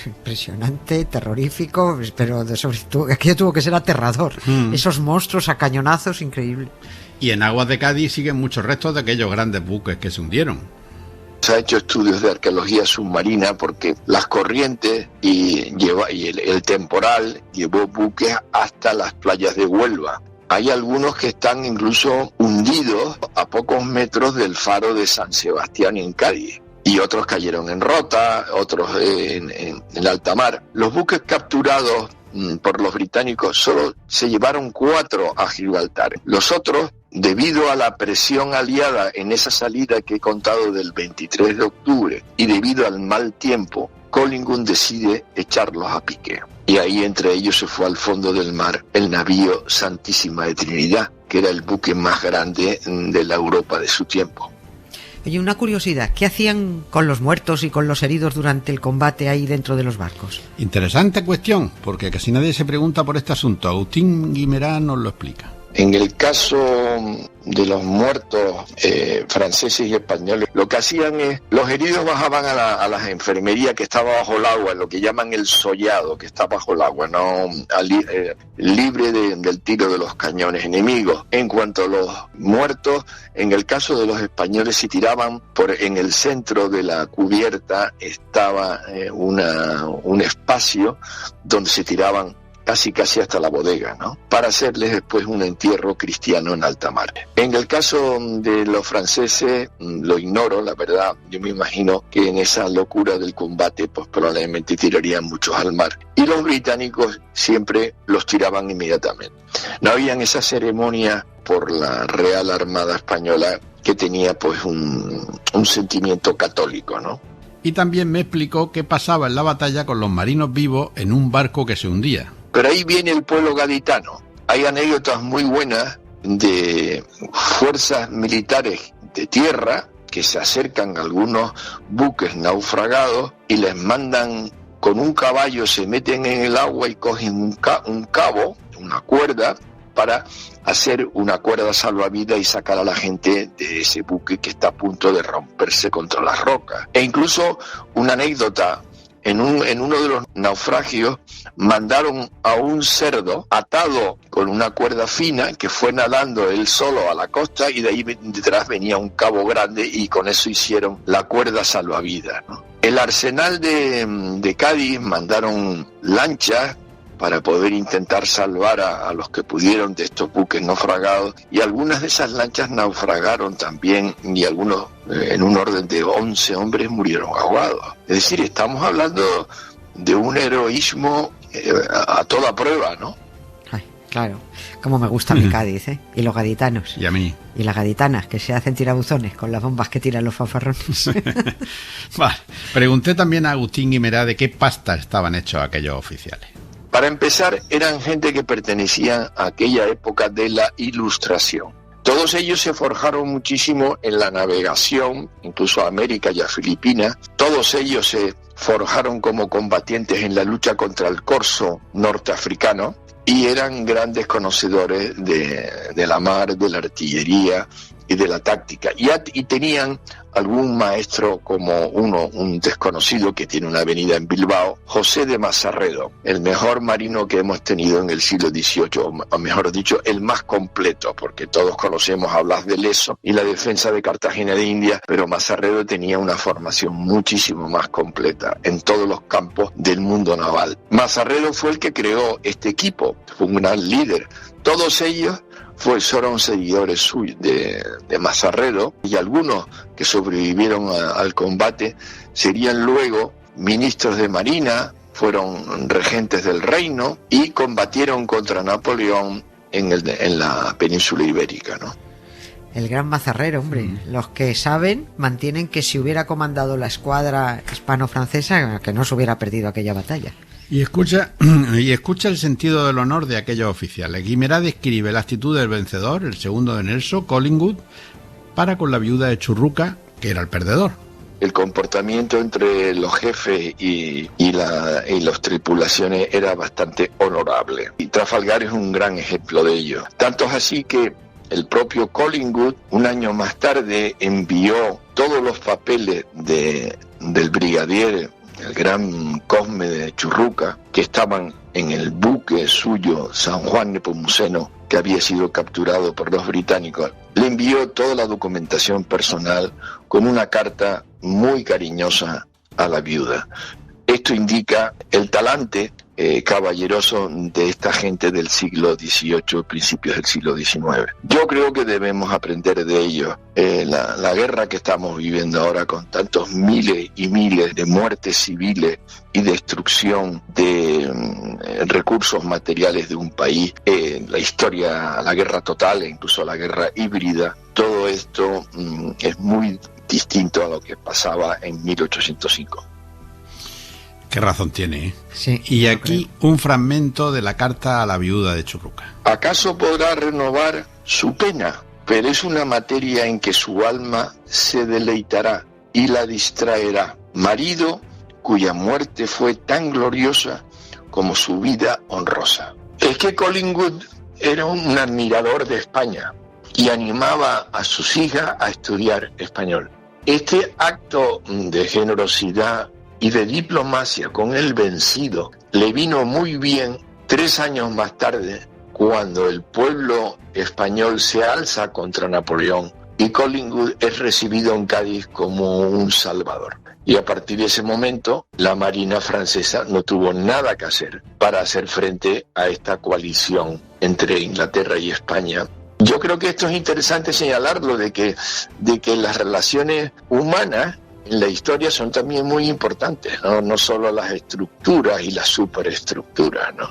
Impresionante, terrorífico, pero sobre todo aquello tuvo que ser aterrador. Esos monstruos a cañonazos, increíble. Y en aguas de Cádiz siguen muchos restos de aquellos grandes buques que se hundieron. Se ha hecho estudios de arqueología submarina porque las corrientes y el temporal llevó buques hasta las playas de Huelva. Hay algunos que están incluso hundidos a pocos metros del faro de San Sebastián en Cádiz. Y otros cayeron en Rota, otros en alta mar. Los buques capturados por los británicos solo se llevaron 4 a Gibraltar. Los otros, debido a la presión aliada en esa salida que he contado del 23 de octubre y debido al mal tiempo, Collingwood decide echarlos a pique. Y ahí entre ellos se fue al fondo del mar el navío Santísima de Trinidad, que era el buque más grande de la Europa de su tiempo. Oye, una curiosidad, ¿qué hacían con los muertos y con los heridos durante el combate ahí dentro de los barcos? Interesante cuestión, porque casi nadie se pregunta por este asunto. Agustín Guimerá nos lo explica. En el caso de los muertos franceses y españoles, lo que hacían es, los heridos bajaban a las enfermerías que estaba bajo el agua, lo que llaman el sollado, que está bajo el agua, no libre del tiro de los cañones enemigos. En cuanto a los muertos, en el caso de los españoles, se tiraban en el centro de la cubierta, estaba un espacio donde se tiraban casi hasta la bodega, ¿no? Para hacerles después un entierro cristiano en alta mar. En el caso de los franceses, lo ignoro, la verdad. Yo me imagino que en esa locura del combate, pues probablemente tirarían muchos al mar. Y los británicos siempre los tiraban inmediatamente. No habían esa ceremonia por la Real Armada Española, que tenía pues un sentimiento católico, ¿no? Y también me explicó qué pasaba en la batalla con los marinos vivos en un barco que se hundía. Pero ahí viene el pueblo gaditano. Hay anécdotas muy buenas de fuerzas militares de tierra que se acercan a algunos buques naufragados y les mandan con un caballo, se meten en el agua y cogen un cabo, una cuerda, para hacer una cuerda salvavidas y sacar a la gente de ese buque que está a punto de romperse contra las rocas. E incluso una anécdota, en uno de los naufragios mandaron a un cerdo atado con una cuerda fina que fue nadando él solo a la costa, y de ahí detrás venía un cabo grande y con eso hicieron la cuerda salvavidas, ¿no? El arsenal de Cádiz mandaron lanchas para poder intentar salvar a los que pudieron de estos buques naufragados, y algunas de esas lanchas naufragaron también, y algunos, en un orden de 11 hombres, murieron ahogados. Es decir, estamos hablando de un heroísmo a toda prueba, ¿no? Ay, claro, como me gusta mi Cádiz, ¿eh? Y los gaditanos. Y a mí. Y las gaditanas, que se hacen tirabuzones con las bombas que tiran los fanfarrones. Vale. Pregunté también a Agustín Guimerá de qué pasta estaban hechos aquellos oficiales. Para empezar, eran gente que pertenecía a aquella época de la Ilustración. Todos ellos se forjaron muchísimo en la navegación, incluso a América y a Filipinas. Todos ellos se forjaron como combatientes en la lucha contra el corso norteafricano y eran grandes conocedores de la mar, de la artillería y de la táctica. Y tenían algún maestro como un desconocido que tiene una avenida en Bilbao, José de Mazarredo, el mejor marino que hemos tenido en el siglo XVIII, o mejor dicho, el más completo, porque todos conocemos a Blas de Lezo y la defensa de Cartagena de Indias, pero Mazarredo tenía una formación muchísimo más completa en todos los campos del mundo naval. Mazarredo fue el que creó este equipo, fue un gran líder. Todos ellos fueron seguidores suyos de Mazarredo, y algunos que sobrevivieron al combate serían luego ministros de Marina, fueron regentes del reino y combatieron contra Napoleón en la península ibérica, ¿no? El gran Mazarredo, hombre. Los que saben mantienen que si hubiera comandado la escuadra hispano-francesa, que no se hubiera perdido aquella batalla. Y escucha el sentido del honor de aquellos oficiales. Guimerá describe la actitud del vencedor, el segundo de Nelson, Collingwood, para con la viuda de Churruca, que era el perdedor. El comportamiento entre los jefes y las tripulaciones era bastante honorable. Y Trafalgar es un gran ejemplo de ello. Tanto es así que el propio Collingwood, un año más tarde, envió todos los papeles del brigadier, el gran Cosme de Churruca, que estaban en el buque suyo San Juan Nepomuceno, que había sido capturado por los británicos. Le envió toda la documentación personal con una carta muy cariñosa a la viuda. Esto indica el talante caballeroso de esta gente del siglo XVIII, principios del siglo XIX. Yo creo que debemos aprender de ellos. La guerra que estamos viviendo ahora, con tantos miles y miles de muertes civiles y destrucción de recursos materiales de un país, la historia, la guerra total e incluso la guerra híbrida, todo esto es muy distinto a lo que pasaba en 1805. Qué razón tiene, ¿eh? Sí, y aquí un fragmento de la carta a la viuda de Churruca. ¿Acaso podrá renovar su pena? Pero es una materia en que su alma se deleitará y la distraerá. Marido cuya muerte fue tan gloriosa como su vida honrosa. Es que Collingwood era un admirador de España y animaba a sus hijas a estudiar español. Este acto de generosidad y de diplomacia con el vencido le vino muy bien 3 años más tarde, cuando el pueblo español se alza contra Napoleón y Collingwood es recibido en Cádiz como un salvador. Y a partir de ese momento, la Marina francesa no tuvo nada que hacer para hacer frente a esta coalición entre Inglaterra y España. Yo creo que esto es interesante señalarlo, de que las relaciones humanas en la historia son también muy importantes, no solo las estructuras y las superestructuras, ¿no?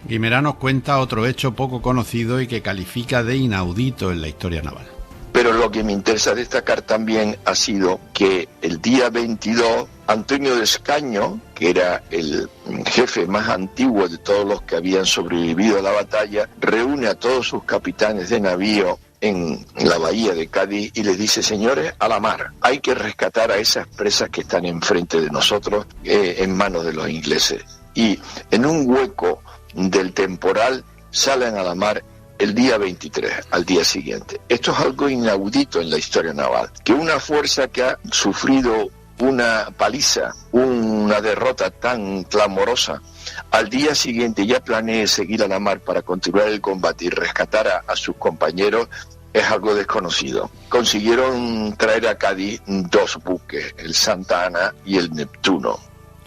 Guimerá nos cuenta otro hecho poco conocido y que califica de inaudito en la historia naval. Pero lo que me interesa destacar también ha sido que el día 22, Antonio de Escaño, que era el jefe más antiguo de todos los que habían sobrevivido a la batalla, reúne a todos sus capitanes de navío en la bahía de Cádiz y les dice: señores, a la mar, hay que rescatar a esas presas que están enfrente de nosotros en manos de los ingleses. Y en un hueco del temporal salen a la mar el día 23, al día siguiente. Esto es algo inaudito en la historia naval, que una fuerza que ha sufrido una paliza, una derrota tan clamorosa, al día siguiente ya planee seguir a la mar para continuar el combate y rescatar a sus compañeros, es algo desconocido. Consiguieron traer a Cádiz 2 buques, el Santa Ana y el Neptuno.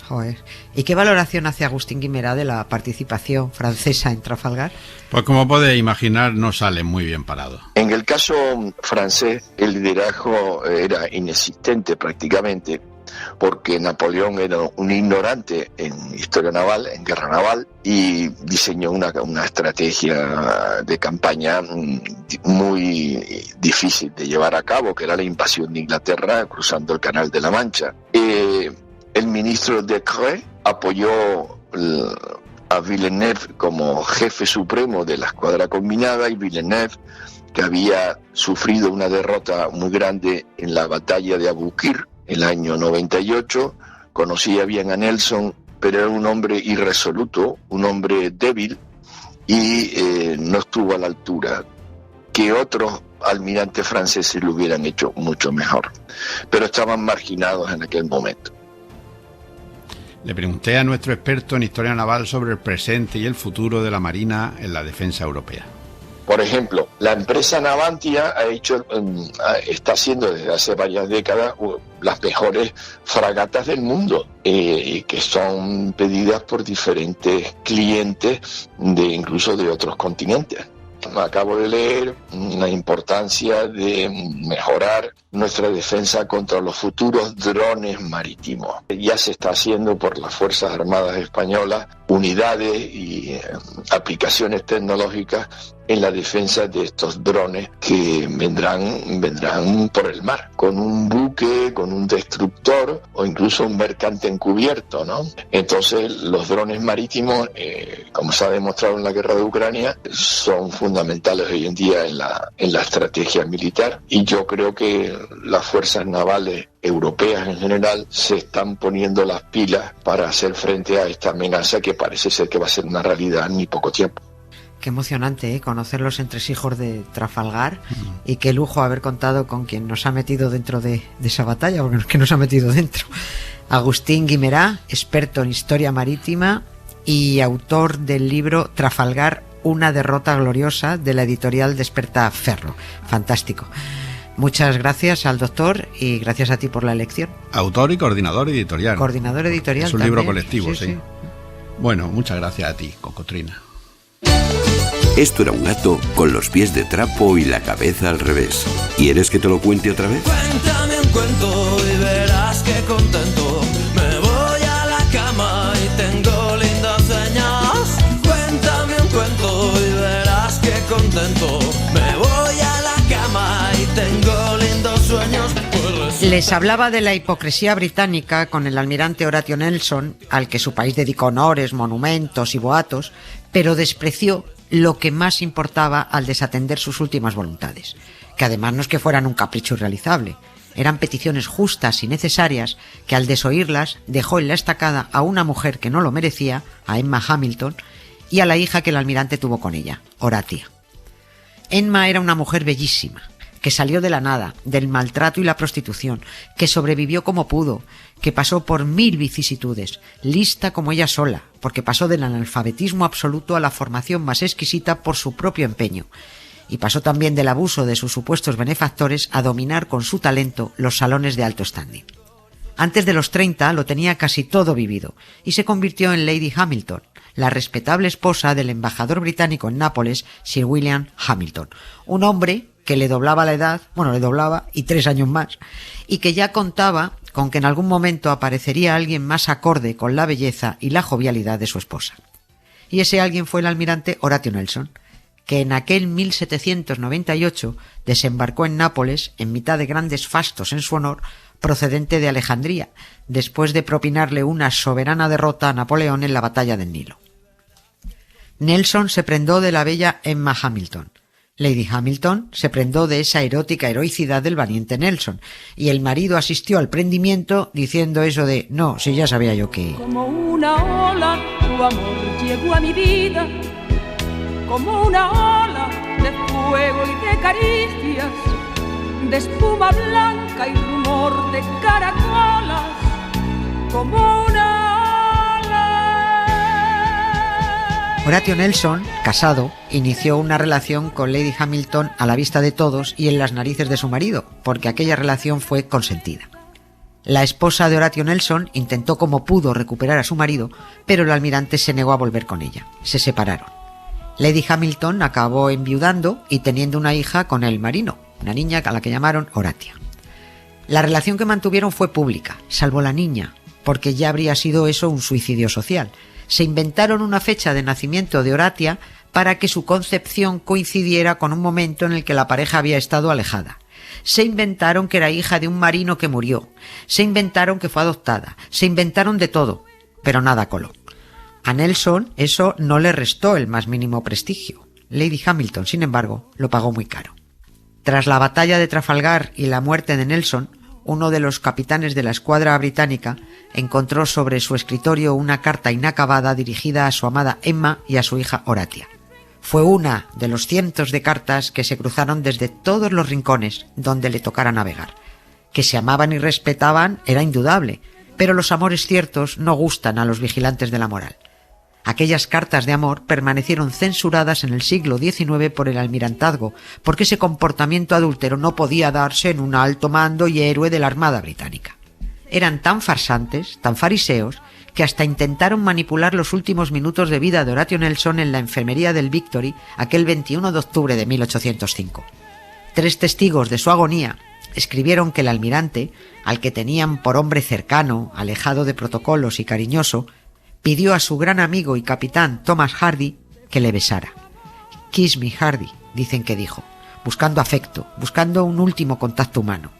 Joder. ¿Y qué valoración hace Agustín Guimerá de la participación francesa en Trafalgar? Pues como podéis imaginar, no sale muy bien parado. En el caso francés, el liderazgo era inexistente prácticamente, porque Napoleón era un ignorante en historia naval, en guerra naval, y diseñó una estrategia de campaña muy difícil de llevar a cabo, que era la invasión de Inglaterra cruzando el Canal de la Mancha. El ministro Decrès apoyó a Villeneuve como jefe supremo de la escuadra combinada, y Villeneuve, que había sufrido una derrota muy grande en la batalla de Aboukir el año 98, conocía bien a Nelson, pero era un hombre irresoluto, un hombre débil, y no estuvo a la altura. Que otros almirantes franceses lo hubieran hecho mucho mejor, pero estaban marginados en aquel momento. Le pregunté a nuestro experto en historia naval sobre el presente y el futuro de la Marina en la defensa europea. Por ejemplo, la empresa Navantia está haciendo desde hace varias décadas las mejores fragatas del mundo, que son pedidas por diferentes clientes, incluso de otros continentes. Acabo de leer la importancia de mejorar nuestra defensa contra los futuros drones marítimos. Ya se está haciendo por las Fuerzas Armadas Españolas unidades y aplicaciones tecnológicas en la defensa de estos drones que vendrán por el mar, con un buque, con un destructor o incluso un mercante encubierto, ¿no? Entonces los drones marítimos, como se ha demostrado en la guerra de Ucrania, son fundamentales hoy en día en la estrategia militar, y yo creo que las fuerzas navales europeas en general se están poniendo las pilas para hacer frente a esta amenaza que parece ser que va a ser una realidad en muy poco tiempo. Qué emocionante, conocer los entresijos de Trafalgar, y qué lujo haber contado con quien nos ha metido dentro de esa batalla, porque es que nos ha metido dentro. Agustín Guimerá, experto en historia marítima y autor del libro Trafalgar, una derrota gloriosa, de la editorial Desperta Ferro. Fantástico. Muchas gracias al doctor y gracias a ti por la elección. Autor y coordinador editorial. Coordinador editorial. Es un también. libro colectivo, sí. Bueno, muchas gracias a ti, Cocotrina. Esto era un gato con los pies de trapo y la cabeza al revés. ¿Quieres que te lo cuente otra vez? Cuéntame un cuento y verás que contento. Me voy a la cama y tengo lindas señas. Cuéntame un cuento y verás que contento. Me voy a la cama y tengo lindos sueños. Les hablaba de la hipocresía británica con el almirante Horatio Nelson, al que su país dedicó honores, monumentos y boatos, pero despreció lo que más importaba al desatender sus últimas voluntades, que además no es que fueran un capricho irrealizable, eran peticiones justas y necesarias que al desoírlas dejó en la estacada a una mujer que no lo merecía, a Emma Hamilton, y a la hija que el almirante tuvo con ella, Horatia. Emma era una mujer bellísima, que salió de la nada, del maltrato y la prostitución, que sobrevivió como pudo, que pasó por 1000 vicisitudes, lista como ella sola, porque pasó del analfabetismo absoluto a la formación más exquisita por su propio empeño, y pasó también del abuso de sus supuestos benefactores a dominar con su talento los salones de alto standing. Antes de los 30 lo tenía casi todo vivido, y se convirtió en Lady Hamilton, la respetable esposa del embajador británico en Nápoles, Sir William Hamilton, un hombre que le doblaba la edad, le doblaba y 3 años más, y que ya contaba con que en algún momento aparecería alguien más acorde con la belleza y la jovialidad de su esposa. Y ese alguien fue el almirante Horatio Nelson, que en aquel 1798 desembarcó en Nápoles en mitad de grandes fastos en su honor, procedente de Alejandría, después de propinarle una soberana derrota a Napoleón en la batalla del Nilo. Nelson se prendó de la bella Emma Hamilton. Lady Hamilton se prendó de esa erótica heroicidad del valiente Nelson, y el marido asistió al prendimiento diciendo eso de «No, si ya sabía yo que...». Como una ola, tu amor llegó a mi vida, como una ola de fuego y de caricias, de espuma blanca y rumor de caracolas, como una Horatio Nelson, casado, inició una relación con Lady Hamilton a la vista de todos y en las narices de su marido, porque aquella relación fue consentida. La esposa de Horatio Nelson intentó como pudo recuperar a su marido, pero el almirante se negó a volver con ella. Se separaron. Lady Hamilton acabó enviudando y teniendo una hija con el marino, una niña a la que llamaron Horatia. La relación que mantuvieron fue pública, salvo la niña, porque ya habría sido eso un suicidio social. Se inventaron una fecha de nacimiento de Horatia para que su concepción coincidiera con un momento en el que la pareja había estado alejada. Se inventaron que era hija de un marino que murió. Se inventaron que fue adoptada. Se inventaron de todo, pero nada coló. A Nelson eso no le restó el más mínimo prestigio. Lady Hamilton, sin embargo, lo pagó muy caro. Tras la batalla de Trafalgar y la muerte de Nelson, uno de los capitanes de la escuadra británica encontró sobre su escritorio una carta inacabada dirigida a su amada Emma y a su hija Horatia. Fue una de los cientos de cartas que se cruzaron desde todos los rincones donde le tocara navegar. Que se amaban y respetaban era indudable, pero los amores ciertos no gustan a los vigilantes de la moral. Aquellas cartas de amor permanecieron censuradas en el siglo XIX por el almirantazgo, porque ese comportamiento adúltero no podía darse en un alto mando y héroe de la Armada británica. Eran tan farsantes, tan fariseos, que hasta intentaron manipular los últimos minutos de vida de Horatio Nelson en la enfermería del Victory aquel 21 de octubre de 1805. 3 testigos de su agonía escribieron que el almirante, al que tenían por hombre cercano, alejado de protocolos y cariñoso, pidió a su gran amigo y capitán Thomas Hardy que le besara. «Kiss me, Hardy», dicen que dijo, buscando afecto, buscando un último contacto humano.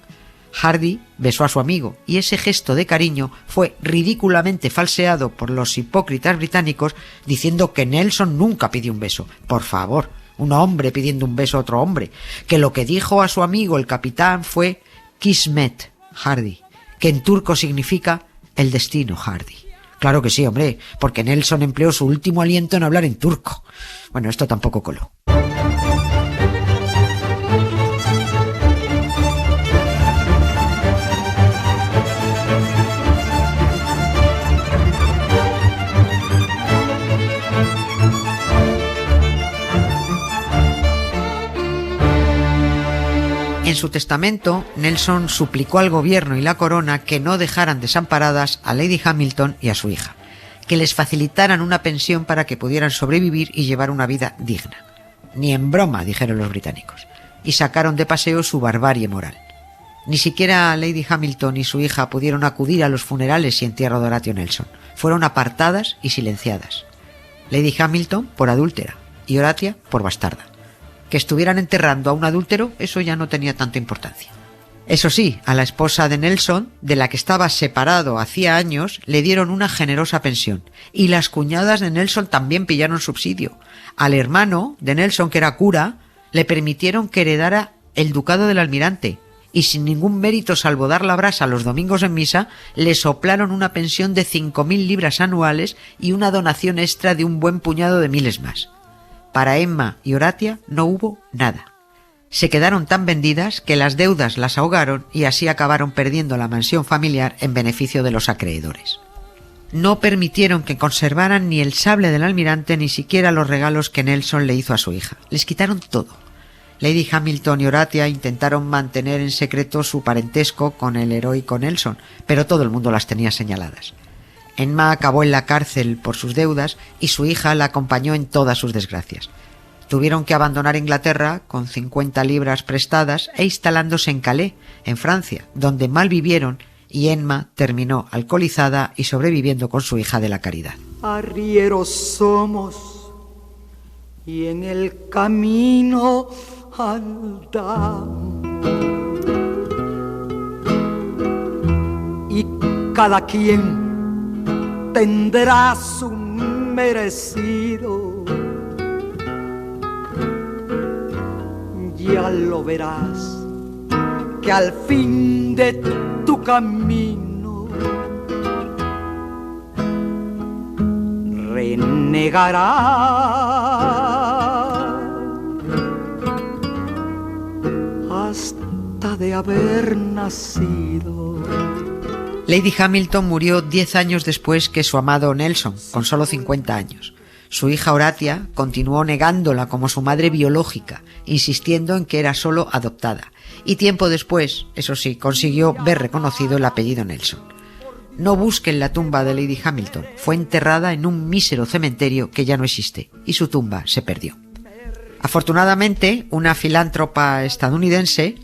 Hardy besó a su amigo y ese gesto de cariño fue ridículamente falseado por los hipócritas británicos diciendo que Nelson nunca pidió un beso. Por favor, un hombre pidiendo un beso a otro hombre, que lo que dijo a su amigo el capitán fue «Kismet, Hardy», que en turco significa «el destino, Hardy». Claro que sí, hombre, porque Nelson empleó su último aliento en hablar en turco. Bueno, esto tampoco coló. En su testamento, Nelson suplicó al gobierno y la corona que no dejaran desamparadas a Lady Hamilton y a su hija, que les facilitaran una pensión para que pudieran sobrevivir y llevar una vida digna. Ni en broma, dijeron los británicos, y sacaron de paseo su barbarie moral. Ni siquiera Lady Hamilton y su hija pudieron acudir a los funerales y entierro de Horatio Nelson. Fueron apartadas y silenciadas. Lady Hamilton por adúltera y Horatia por bastarda. Que estuvieran enterrando a un adúltero, eso ya no tenía tanta importancia. Eso sí, a la esposa de Nelson, de la que estaba separado hacía años, le dieron una generosa pensión. Y las cuñadas de Nelson también pillaron subsidio. Al hermano de Nelson, que era cura, le permitieron que heredara el ducado del almirante. y sin ningún mérito salvo dar la brasa los domingos en misa, le soplaron una pensión de 5.000 libras anuales y una donación extra de un buen puñado de miles más. Para Emma y Horatia no hubo nada. Se quedaron tan vendidas que las deudas las ahogaron y así acabaron perdiendo la mansión familiar en beneficio de los acreedores. No permitieron que conservaran ni el sable del almirante ni siquiera los regalos que Nelson le hizo a su hija. Les quitaron todo. Lady Hamilton y Horatia intentaron mantener en secreto su parentesco con el heroico Nelson, pero todo el mundo las tenía señaladas. Emma acabó en la cárcel por sus deudas y su hija la acompañó en todas sus desgracias. Tuvieron que abandonar Inglaterra con 50 libras prestadas e instalándose en Calais, en Francia, donde mal vivieron, y Emma terminó alcoholizada y sobreviviendo con su hija de la caridad. Arrieros somos y en el camino andamos, y cada quien tendrá su merecido. Ya lo verás que al fin de tu camino renegará hasta de haber nacido. Lady Hamilton murió 10 años después que su amado Nelson, con solo 50 años. Su hija Horatia continuó negándola como su madre biológica, insistiendo en que era solo adoptada. Y tiempo después, eso sí, consiguió ver reconocido el apellido Nelson. No busquen la tumba de Lady Hamilton. Fue enterrada en un mísero cementerio que ya no existe, y su tumba se perdió. Afortunadamente, una filántropa estadounidense,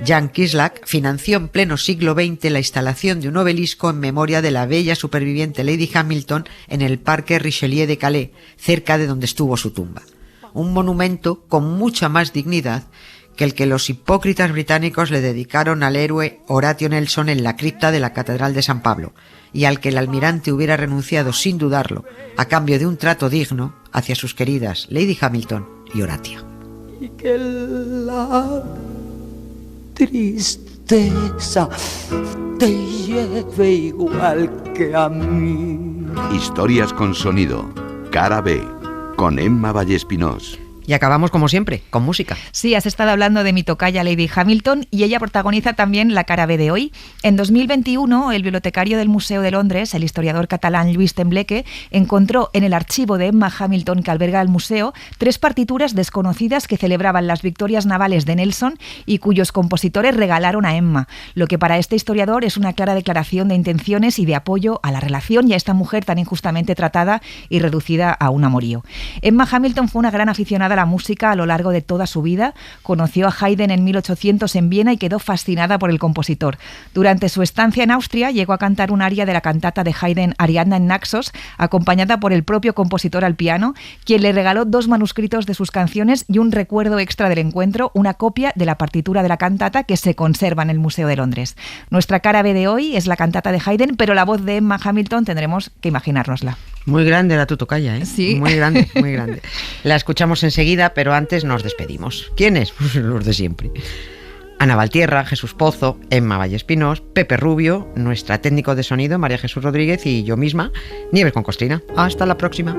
Jan Kislak, financió en pleno siglo XX la instalación de un obelisco en memoria de la bella superviviente Lady Hamilton en el Parque Richelieu de Calais, cerca de donde estuvo su tumba. Un monumento con mucha más dignidad que el que los hipócritas británicos le dedicaron al héroe Horatio Nelson en la cripta de la Catedral de San Pablo, y al que el almirante hubiera renunciado sin dudarlo, a cambio de un trato digno hacia sus queridas Lady Hamilton y Horatia. Y que la tristeza te lleve igual que a mí. Historias con sonido. Cara B. Con Emma Vallespinós. Y acabamos como siempre, con música. Sí, has estado hablando de mi tocaya Lady Hamilton y ella protagoniza también la cara B de hoy. En 2021, el bibliotecario del Museo de Londres, el historiador catalán Lluís Tembleque, encontró en el archivo de Emma Hamilton que alberga el museo 3 partituras desconocidas que celebraban las victorias navales de Nelson y cuyos compositores regalaron a Emma, lo que para este historiador es una clara declaración de intenciones y de apoyo a la relación y a esta mujer tan injustamente tratada y reducida a un amorío. Emma Hamilton fue una gran aficionada a la música a lo largo de toda su vida. Conoció a Haydn en 1800 en Viena y quedó fascinada por el compositor. Durante su estancia en Austria llegó a cantar un aria de la cantata de Haydn Ariadna en Naxos, acompañada por el propio compositor al piano, quien le regaló 2 manuscritos de sus canciones y un recuerdo extra del encuentro, una copia de la partitura de la cantata que se conserva en el Museo de Londres. Nuestra cara B de hoy es la cantata de Haydn, pero la voz de Emma Hamilton tendremos que imaginárnosla. Muy grande era tu tocaya, ¿eh? Sí. Muy grande, muy grande. La escuchamos enseguida, pero antes nos despedimos. ¿Quiénes? Pues los de siempre. Ana Valtierra, Jesús Pozo, Emma Vallespinós, Pepe Rubio, nuestra técnico de sonido, María Jesús Rodríguez, y yo misma, Nieves con Costrina. Hasta la próxima.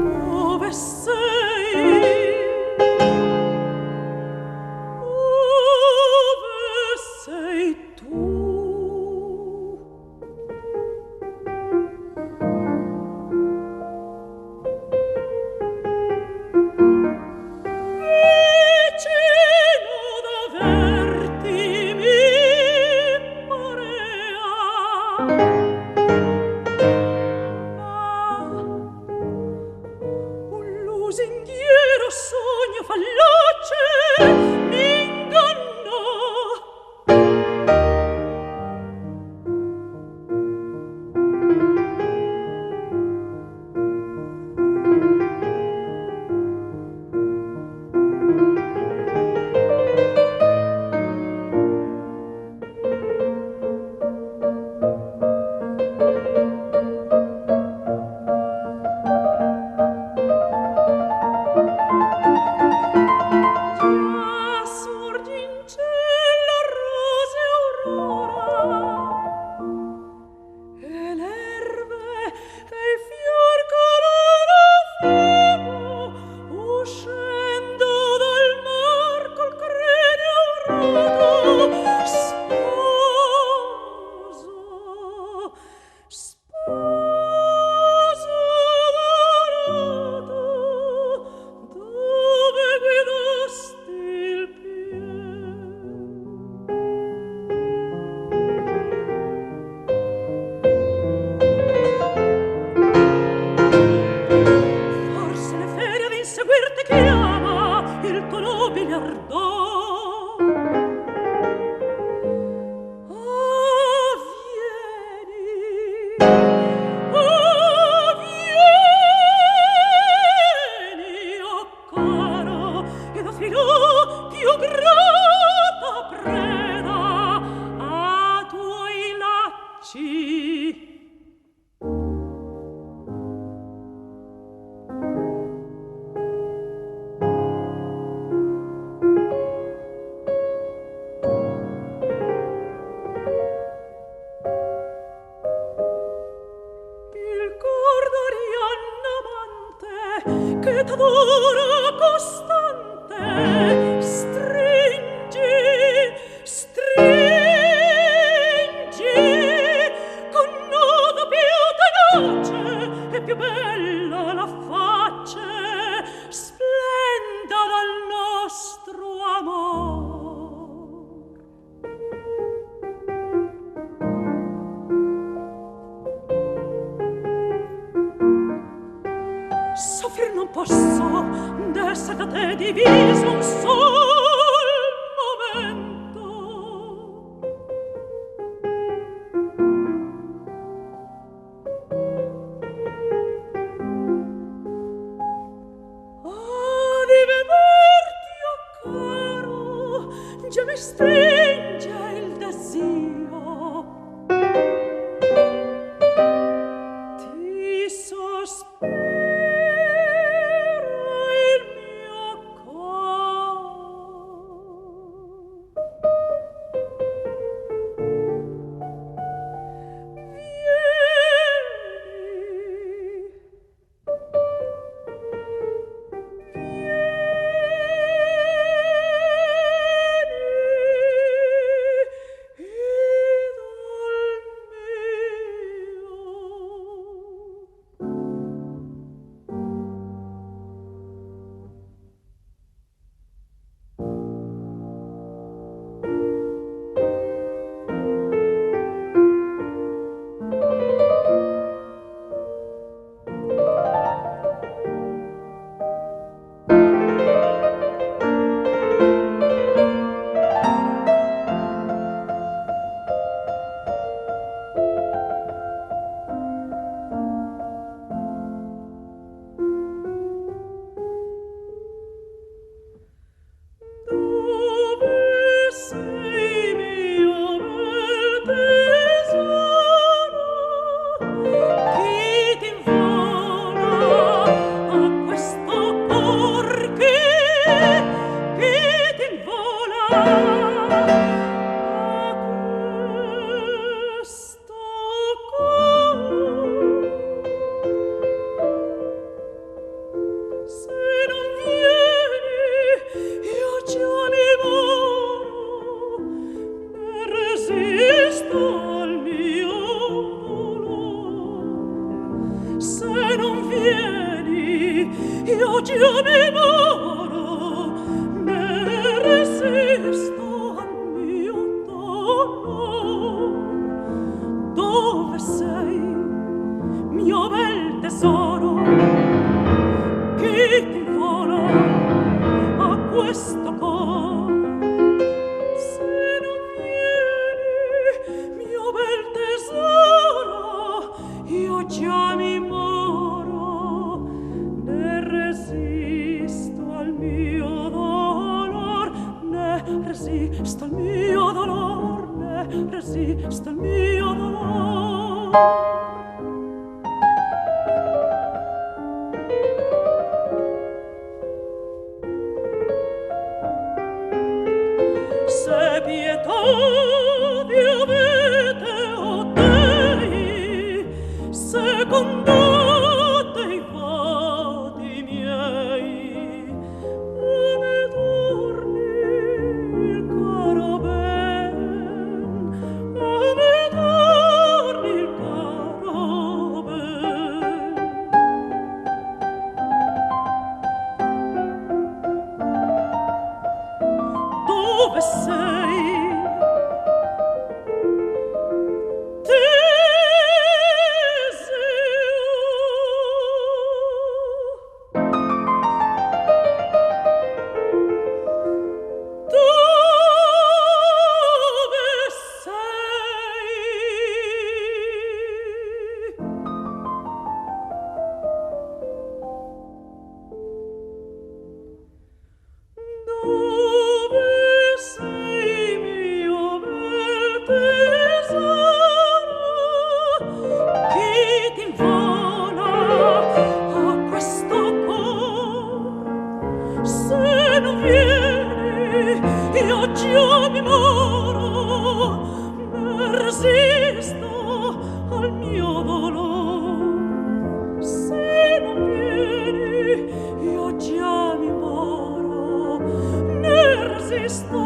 resisto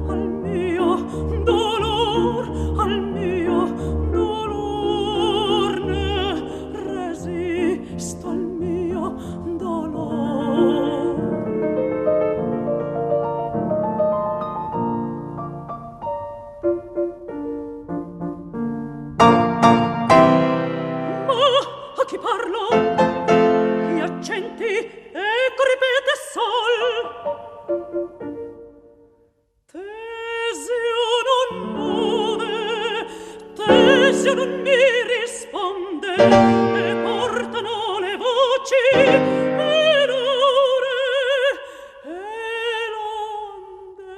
al mio dolor, al mio dolor, ne resisto al mio dolor. Ma a chi parlo? Gli accenti, ecco ripete sol. Teseo non muove, Teseo non mi risponde, e portano le voci e l'ore e l'onde.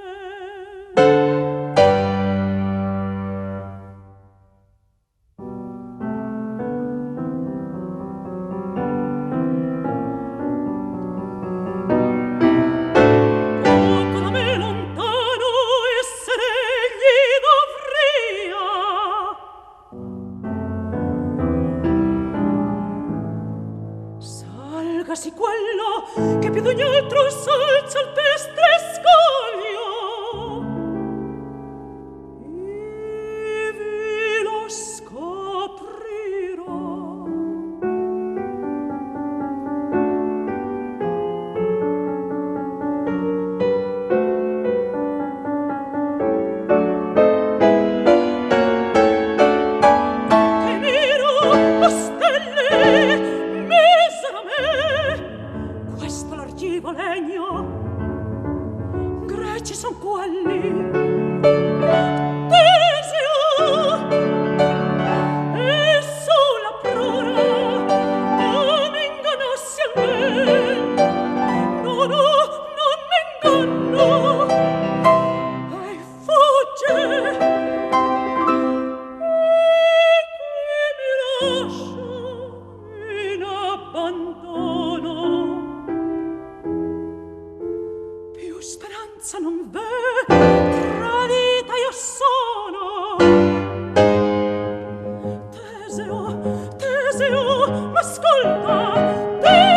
Poco da me lontano essere egli dovria. Salgasi quello che più d'ogni altro s'alza il pestre scoglio. Ivi lo scoprirò. Che miro le stelle, misero me, questo largivo legno, greci son quelli. Teseo, e sulla prora, non ingannassi a me, no, no, non m'inganno, e fugge. Mi lascia in abbandono, più speranza non v'è, tradita io sono. Teseo, Teseo, m'ascolta, Teseo,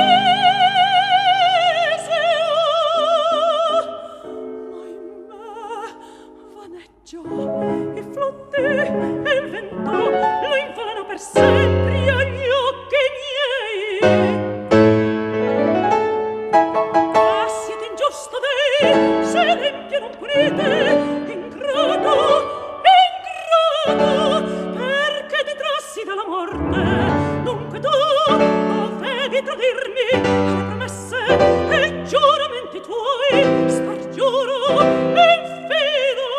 ma in me vaneggio i flutti e il vento lo involano per sempre agli occhi miei. Ah, siete ingiusto dei, se l'empio non punite, ingrato, ingrato, perché ti trassi dalla morte. Dunque tu dovevi tradirmi alle promesse e giuramenti tuoi, spargiuro e infido.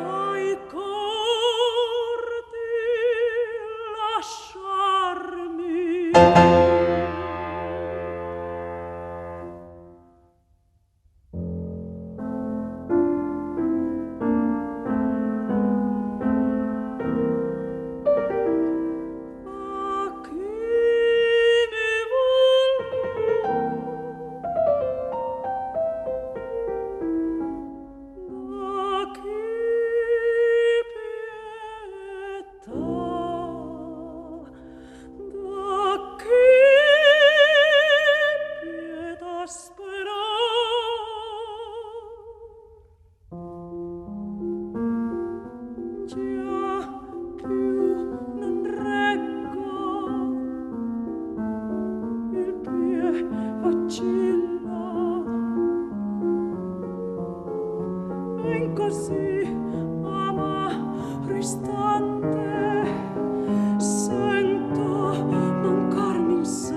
Ai corti lasciarmi. A chi mi vuol da chi pietà, da chi pietà già più non reggo, il pie vacilla, e in così amaro istante sento mancarmi in sé.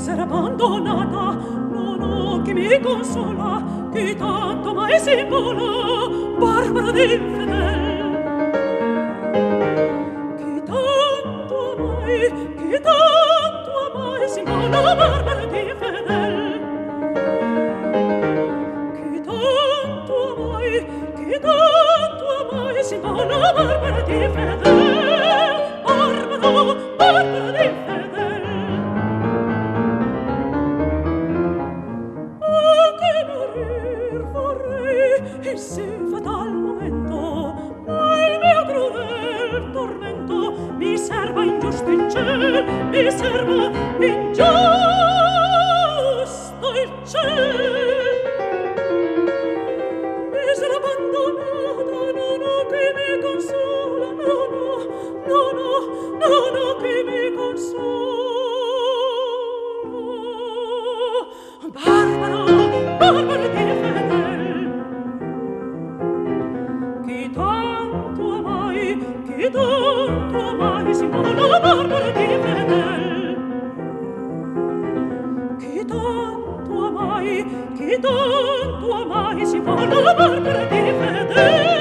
essere abbandonata, non ho chi mi consola, chi tanto mai si vola, Barbara d'infedel. Chi tanto mai si vola, Barbara d'infedel. Chi tanto mai si vola, Barbara d'infedel. Barbara d'infedel. Che morir vorrei il sì fatal momento, ma il mio crudel tormento mi serva ingiusto il ciel, mi serva ingiusto il ciel. Mi sarà abbandonata, non ho chi mi consola, non ho chi mi consola. Barbara d'infedel. Chi tanto amai si vola, Barbara d'infedel. Chi tanto amai si vola, Barbara d'infedel.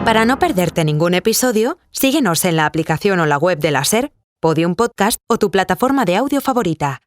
Para no perderte ningún episodio, síguenos en la aplicación o la web de la SER, Podium Podcast o tu plataforma de audio favorita.